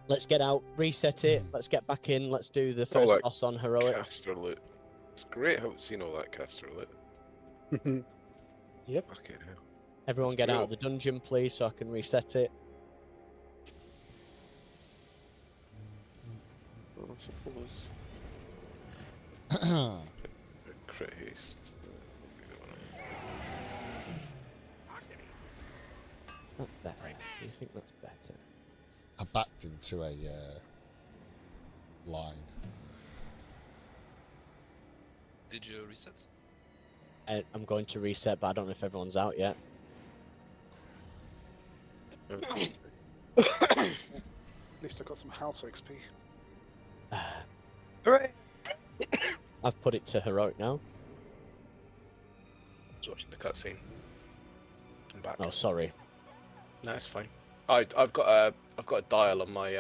Let's get out, reset it. Let's get back in. Let's do the first boss on heroic. Caster loot. It's great how seen all that caster loot. Yep. Okay. Everyone get out of the dungeon, please, so I can reset it. I suppose. Crit haste. That's better. Do you think that's better? I backed into a line. Did you reset? I'm going to reset, but I don't know if everyone's out yet. At least I got some house XP. Hooray! I've put it to heroic now. I was watching the cutscene. I'm back. Oh, sorry. No, it's fine. I've got a dial on my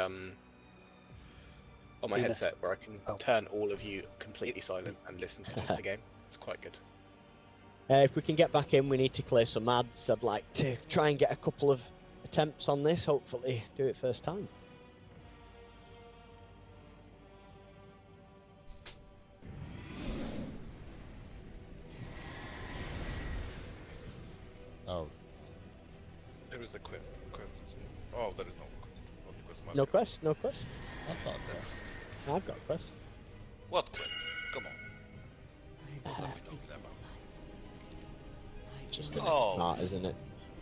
headset where I can turn all of you completely silent and listen to just the game. It's quite good. If we can get back in, we need to clear some ads. I'd like to try and get a couple of attempts on this. Hopefully, do it first time. Oh. There is a quest. Oh, there is no quest. Only quest No quest? No quest? I've got a quest. I've got a quest. What quest? Come on. What are we talking about? Just the next part, isn't it?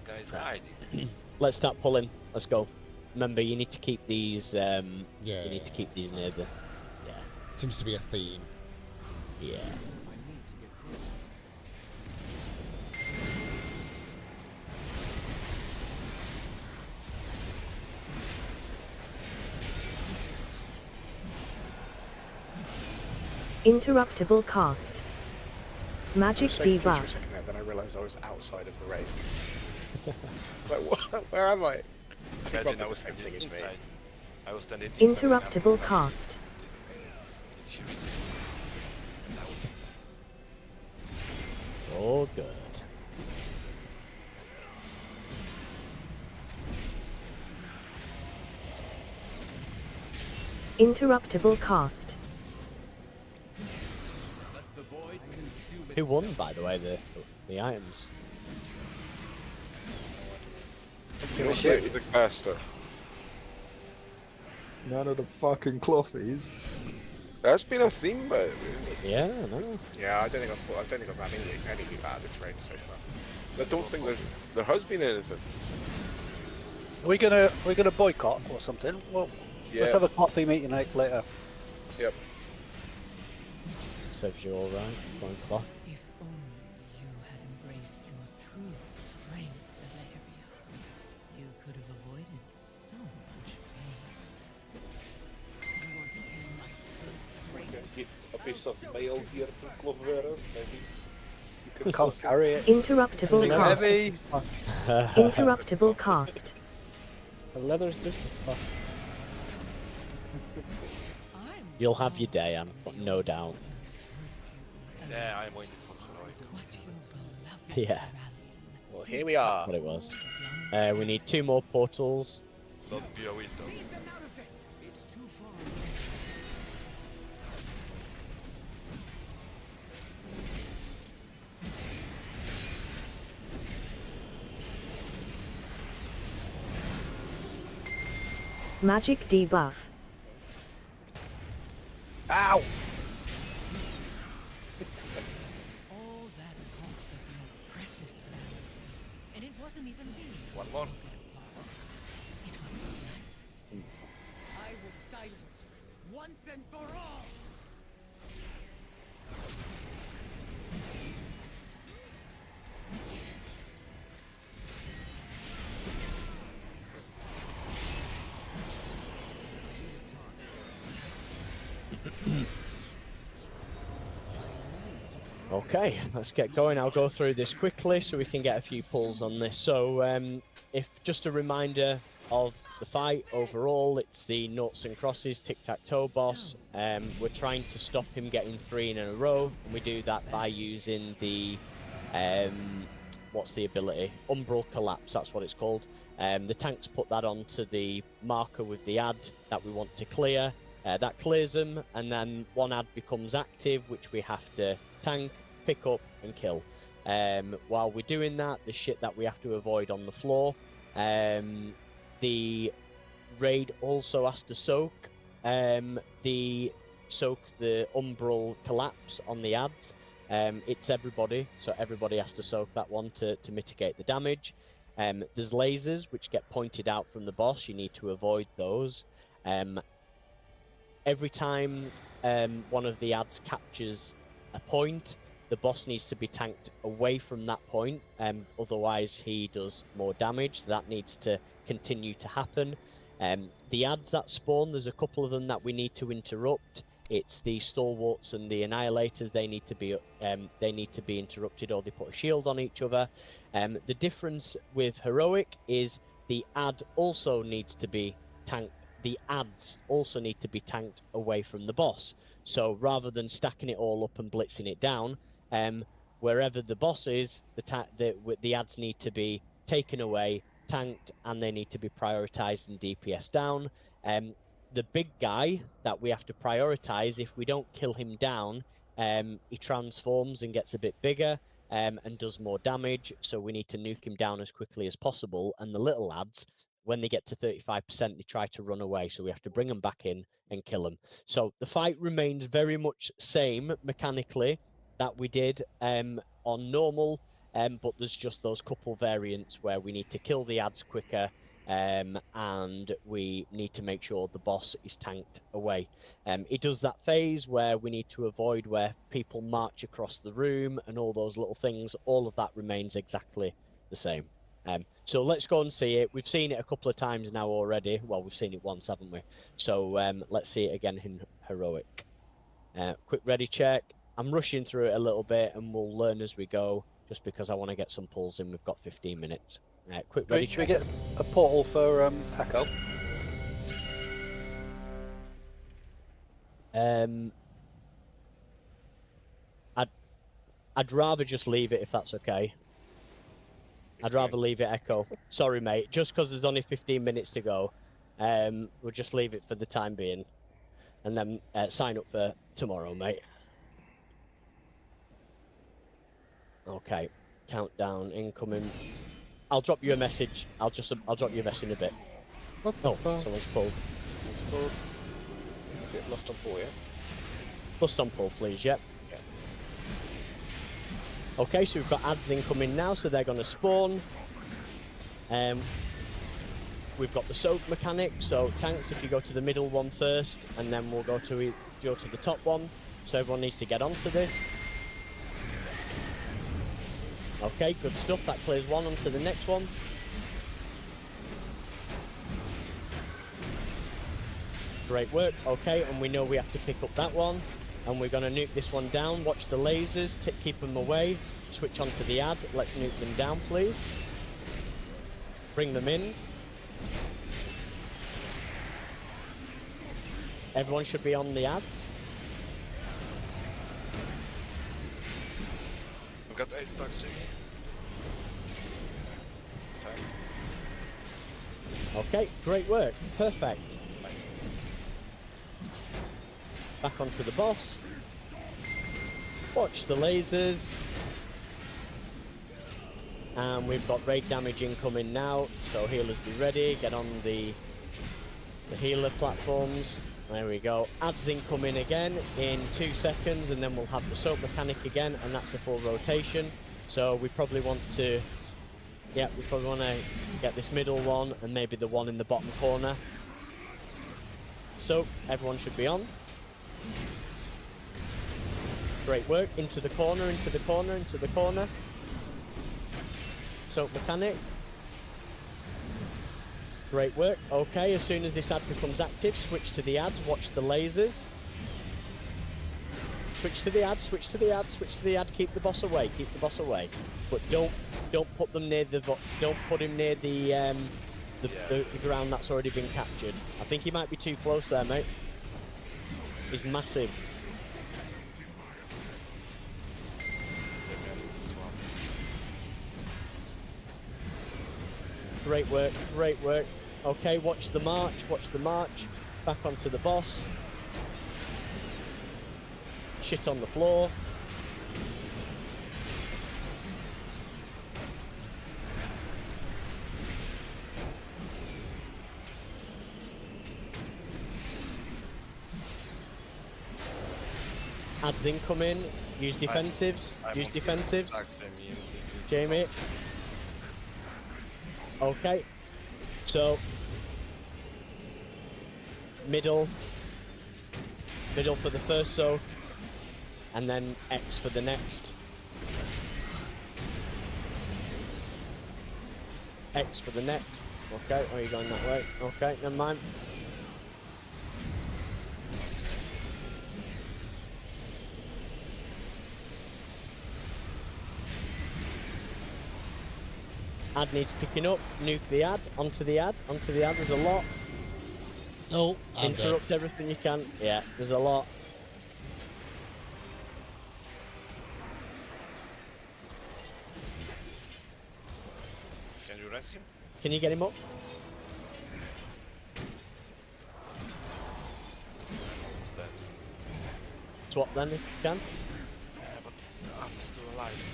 Guys hiding. Let's start pulling. Let's go. Remember, you need to keep these. Yeah. You need to keep these near the. Yeah. Seems to be a theme. Yeah. Interruptible cast. Magic debuff. For a second there, then I realised I was outside of the raid. Like, what? Where am I? Imagine I was standing inside. I was standing inside. Interruptible cast. Did she reset? And I was inside. It's all good. Interruptible cast. Who won, by the way, the items? Shit. The caster. None of the fucking clothies. That's been a theme, but yeah, no. Yeah, I don't think I've had anything bad this raid so far. I don't think there has been anything. Are we gonna boycott or something? Well, let's have a coffee meeting later. Yep. Serves you all right, going cloth. If only you had embraced your true strength, Valeria, you could have avoided so much pain. You want to feel like Give a piece of mail here to Clovera, maybe. You can't carry it. Interruptible cast. Heavy. Interruptible cast. The leather's just as fun. You'll have your day, Anne, no doubt. Yeah, I'm waiting for heroic. Yeah. Well, here we are. What it was. We need 2 more portals. Don't be a wisdom. Magic debuff. Ow! wasn't even me. One more. It was the I will silence you once and for all. Okay, let's get going. I'll go through this quickly so we can get a few pulls on this. So, if just a reminder of the fight overall, it's the noughts and crosses tic-tac-toe boss. We're trying to stop him getting 3 in a row, and we do that by using the what's the ability? Umbral Collapse, that's what it's called. The tanks put that onto the marker with the ad that we want to clear. That clears them, and then one ad becomes active, which we have to tank, pick up, and kill. While we're doing that, the shit that we have to avoid on the floor. The raid also has to soak the Umbral Collapse on the ads. It's everybody, so everybody has to soak that one to mitigate the damage. There's lasers which get pointed out from the boss. You need to avoid those. Every time one of the ads captures a point, the boss needs to be tanked away from that point, otherwise he does more damage. So that needs to continue to happen. The ads that spawn, there's a couple of them that we need to interrupt. It's the stalwarts and the annihilators. They need to be interrupted, or they put a shield on each other. The difference with heroic is the ad also needs to be tanked. The ads also need to be tanked away from the boss. So rather than stacking it all up and blitzing it down, wherever the boss is, the ads need to be taken away, tanked, and they need to be prioritized and DPS down. The big guy that we have to prioritize, if we don't kill him down, he transforms and gets a bit bigger and does more damage. So we need to nuke him down as quickly as possible. And the little lads, when they get to 35%, they try to run away. So we have to bring them back in and kill them. So the fight remains very much same mechanically that we did on normal, but there's just those couple variants where we need to kill the ads quicker, and we need to make sure the boss is tanked away. It does that phase where we need to avoid where people march across the room and all those little things. All of that remains exactly the same. So let's go and see it. We've seen it a couple of times now already. Well, we've seen it once, haven't we? So let's see it again in heroic. Quick ready check. I'm rushing through it a little bit, and we'll learn as we go, just because I want to get some pulls in. We've got 15 minutes. Quick ready check. Should we get a portal for Echo? I'd rather just leave it if that's okay. I'd rather leave it Echo. Sorry, mate. Just because there's only 15 minutes to go, we'll just leave it for the time being, and then sign up for tomorrow, mate. Okay, countdown incoming. I'll drop you a message. I'll drop you a message in a bit. What someone's pulled. Someone's pulled. Is it lost on pull, yeah? Lost on pull, please, yep. Yeah. Okay, so we've got ads incoming now, so they're going to spawn. We've got the soak mechanic, so tanks, if you go to the middle one first, and then we'll go to the top one. So everyone needs to get onto this. Okay, good stuff. That clears one. Onto the next one. Great work. Okay, and we know we have to pick up that one. And we're going to nuke this one down. Watch the lasers. Keep them away. Switch onto the ad. Let's nuke them down, please. Bring them in. Everyone should be on the ads. We've got 8 stacks, Jamie. Okay, great work. Perfect. Nice. Back onto the boss. Watch the lasers. And we've got raid damage incoming now, so healers be ready. Get on the healer platforms. There we go. Ads incoming again in 2 seconds, and then we'll have the soap mechanic again, and that's a full rotation. So we probably want to Yeah, we probably want to get this middle one and maybe the one in the bottom corner. So, everyone should be on. Great work. Into the corner, into the corner, into the corner. Soak mechanic. Great work. Okay, as soon as this ad becomes active, switch to the ads, watch the lasers. Switch to the ad, switch to the ad, switch to the ad, keep the boss away, keep the boss away. But don't put them near the don't put him near the ground that's already been captured. I think he might be too close there, mate. He's massive. Great work, great work. Okay, watch the march, back onto the boss. Shit on the floor. Ads incoming, use defensives, use defensives. Jamie. Okay, so middle for the first soak, and then X for the next. X for the next. Okay, are you going that way? Okay, never mind. Ad needs picking up, nuke the ad, onto the ad, there's a lot. No, interrupt everything you can. Yeah, there's a lot. Can you rescue him? Can you get him up? Almost dead. Swap then if you can. Yeah, but the ad is still alive.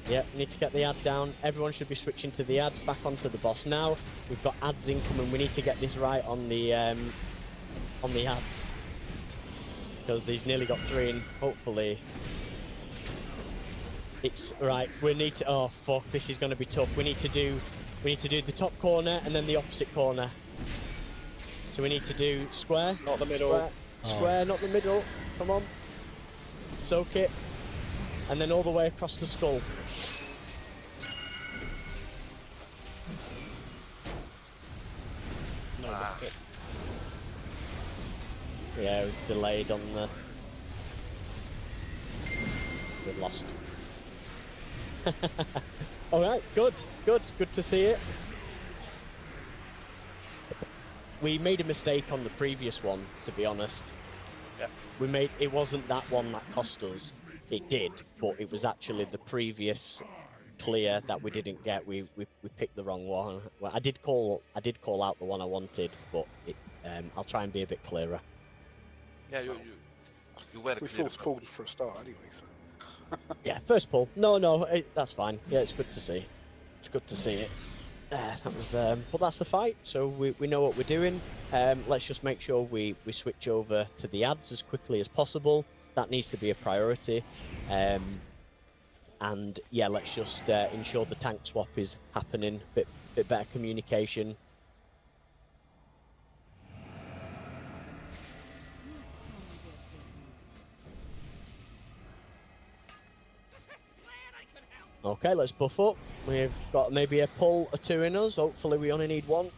Yeah, need to get the ad down. Everyone should be switching to the ads, back onto the boss now. We've got ads incoming. We need to get this right on the ads. Because he's nearly got 3 and hopefully it's right. We need to, oh fuck, this is gonna be tough. We need to do the top corner and then the opposite corner. So we need to do square. Not the middle. Square, not the middle. Come on. Soak it. And then all the way across the skull. No, that's it. Yeah, we've delayed on the... We've lost. Alright, good to see it. We made a mistake on the previous one, to be honest. Yeah. It wasn't that one that cost us. It did, but it was actually the previous clear that we didn't get. We picked the wrong one. Well, I did call out the one I wanted, but I'll try and be a bit clearer. Yeah, you were we clear. first pulled for a start anyway, so. Yeah, first pull. No, that's fine. Yeah, it's good to see. It's good to see it. That was, but that's the fight. So we know what we're doing. Let's just make sure we switch over to the ads as quickly as possible. That needs to be a priority. And yeah, let's just ensure the tank swap is happening. Bit better communication. Okay, let's buff up. We've got maybe a pull or 2 in us. Hopefully we only need 1.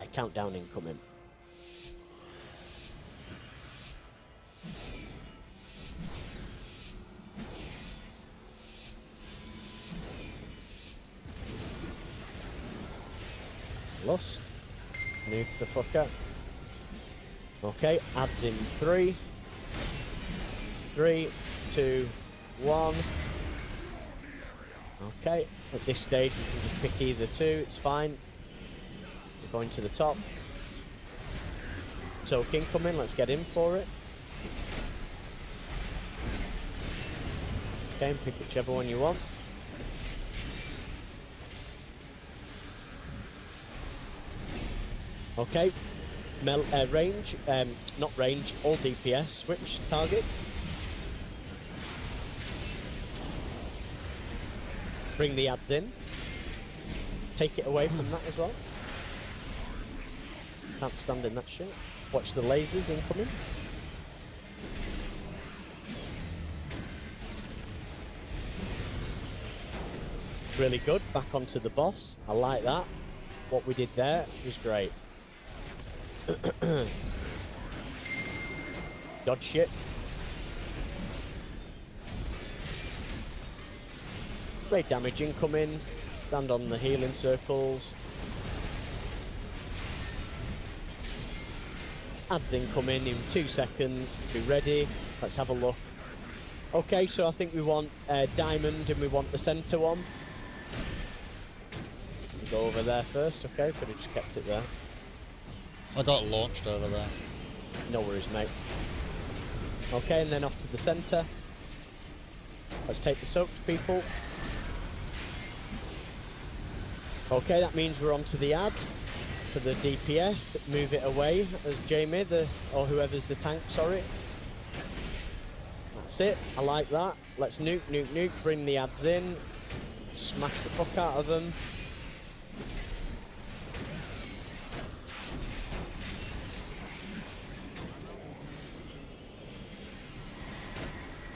A countdown incoming. Lost. Nuke the fucker. Okay, adds in 3. 3, 2, 1. Okay, at this stage we can just pick either 2, it's fine. It's going to the top. Soak incoming, let's get in for it. Okay, pick whichever one you want. Okay, range, not range, all DPS, switch targets. Bring the ads in. Take it away from that as well. Can't stand in that shit. Watch the lasers incoming. Really good. Back onto the boss. I like that. What we did there was great. Dodge shit. Great damage incoming. Stand on the healing circles. Ads incoming in 2 seconds. Be ready. Let's have a look. Okay, so I think we want diamond and we want the centre one. We'll go over there first, okay? Could have just kept it there. I got launched over there. No worries, mate. Okay, and then off to the centre. Let's take the soaked people. Okay, that means we're on to the ad. To the DPS. Move it away as Jamie, or whoever's the tank, sorry. That's it. I like that. Let's nuke, nuke, nuke. Bring the ads in. Smash the fuck out of them.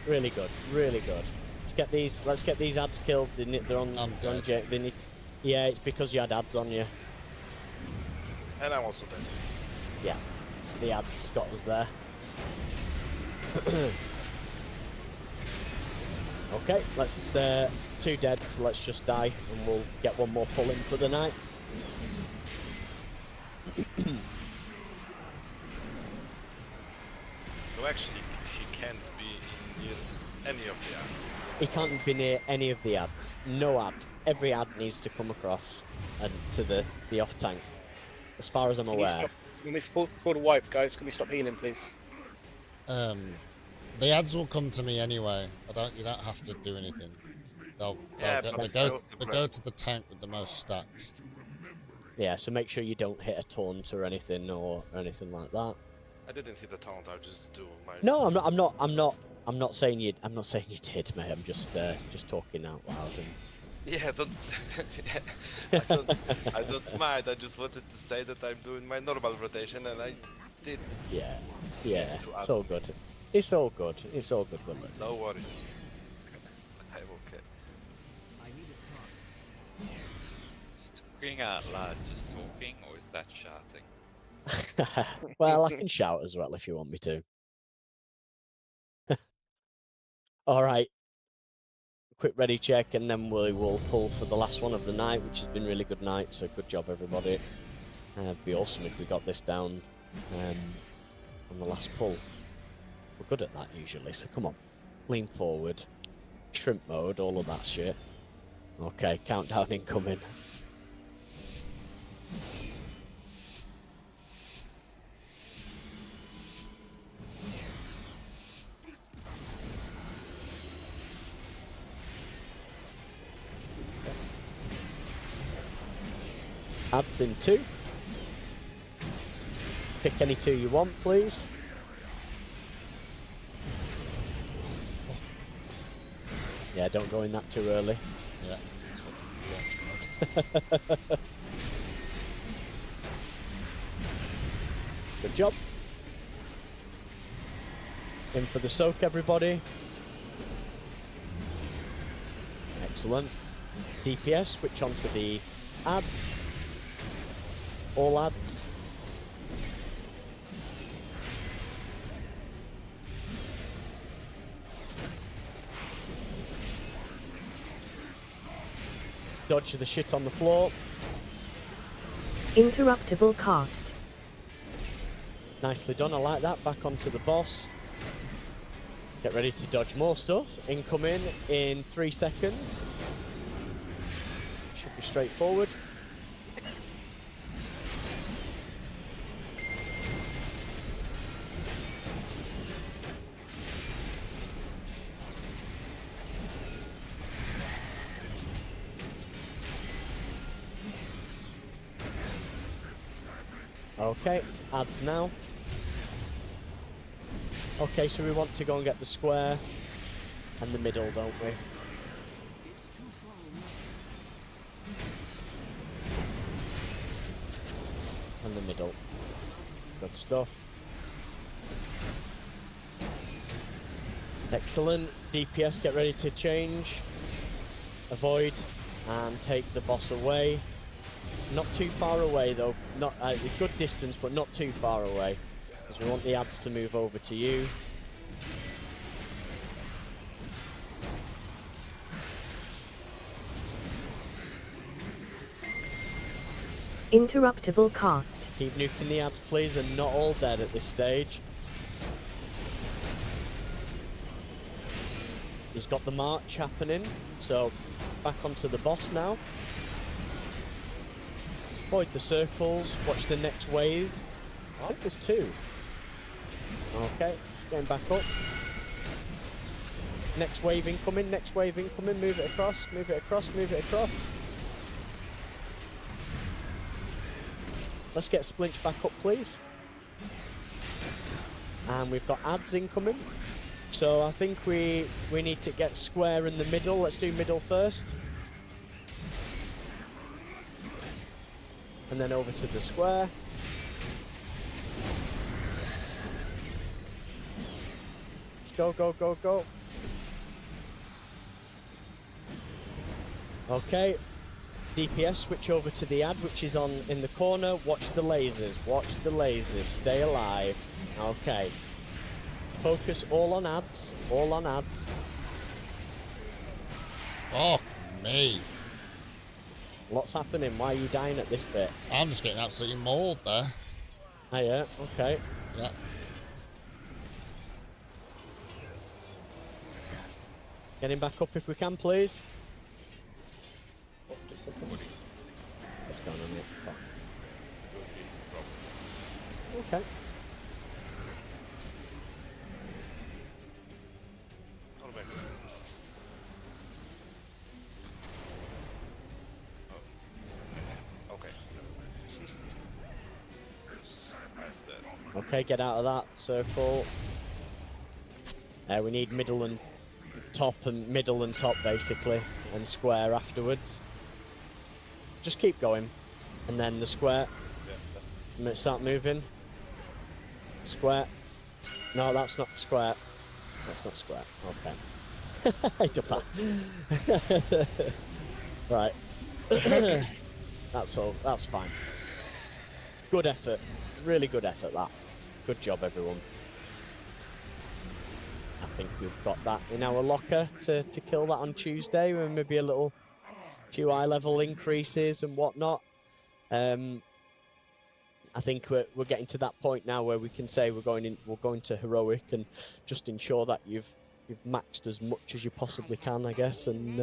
Really good, really good. Let's get these ads killed. They're on. I'm dead. They need. Yeah, it's because you had ads on you. And I'm also dead. Yeah, the ads got us there. Okay, let's 2 dead, so let's just die, and we'll get one more pull in for the night. So actually, he can't be near any of the ads. He can't be near any of the ads. No ad. Every ad needs to come across and to the off tank. As far as I'm aware. Can we call the wipe, guys? Can we stop healing, please? The ads will come to me anyway. You don't have to do anything. They'll go to the tank with the most stacks. Yeah, so make sure you don't hit a taunt or anything like that. I didn't hit the taunt. I just do my. No, I'm not saying you. I'm not saying you did, mate. I'm just talking out loud. And... Yeah, I don't mind. I just wanted to say that I'm doing my normal rotation, and I did. Yeah, it's all good. It's all good. It's all good, Willow. No worries. I'm okay. I need to talk. Is talking out loud just talking, or is that shouting? Well, I can shout as well if you want me to. All right. Quick ready check, and then we will pull for the last one of the night, which has been really good night. So good job, everybody. It'd be awesome if we got this down on the last pull. We're good at that usually, so come on. Lean forward. Shrimp mode, all of that shit. Okay, countdown incoming. Ads in 2. Pick any 2 you want, please. Yeah, don't go in that too early. Yeah, that's what you watch most. Good job. In for the soak, everybody. Excellent. DPS, switch on to the ads. All ads. Dodge the shit on the floor. Interruptible cast. Nicely done, I like that. Back onto the boss. Get ready to dodge more stuff. Incoming in 3 seconds. Should be straightforward. Okay, ads now. Okay, so we want to go and get the square and the middle, don't we? middle. Good stuff. Excellent. DPS, get ready to change. Avoid and take the boss away. Not too far away though. Not a good distance, but not too far away, because we want the ads to move over to you. Interruptible cast. Keep nuking the ads, please. They're not all dead at this stage. He's got the march happening, so back onto the boss now. Avoid the circles, watch the next wave. I think there's 2. Okay, it's going back up. Next wave incoming, next wave incoming, move it across, move it across, move it across. Let's get Splinch back up, please. And we've got ads incoming. So I think we need to get square in the middle. Let's do middle first. And then over to the square. Let's go, go, go, go. Okay. DPS, switch over to the ad, which is on in the corner. Watch the lasers. Watch the lasers. Stay alive. Okay. Focus all on ads. All on ads. Fuck me. What's happening? Why are you dying at this bit? I'm just getting absolutely mauled there. Oh yeah, okay. Yeah. Get him back up if we can, please. What's going on here? Okay. Okay, get out of that circle. We need middle and top basically, and square afterwards. Just keep going, and then the square. Start moving. Square. No, that's not square. That's not square. Okay. I did that. Right. That's all. That's fine. Good effort. Really good effort, that. Good job, everyone. I think we've got that in our locker to kill that on Tuesday, and maybe a little few eye level increases and whatnot. I think we're getting to that point now where we can say we're going to heroic and just ensure that you've maxed as much as you possibly can, I guess, and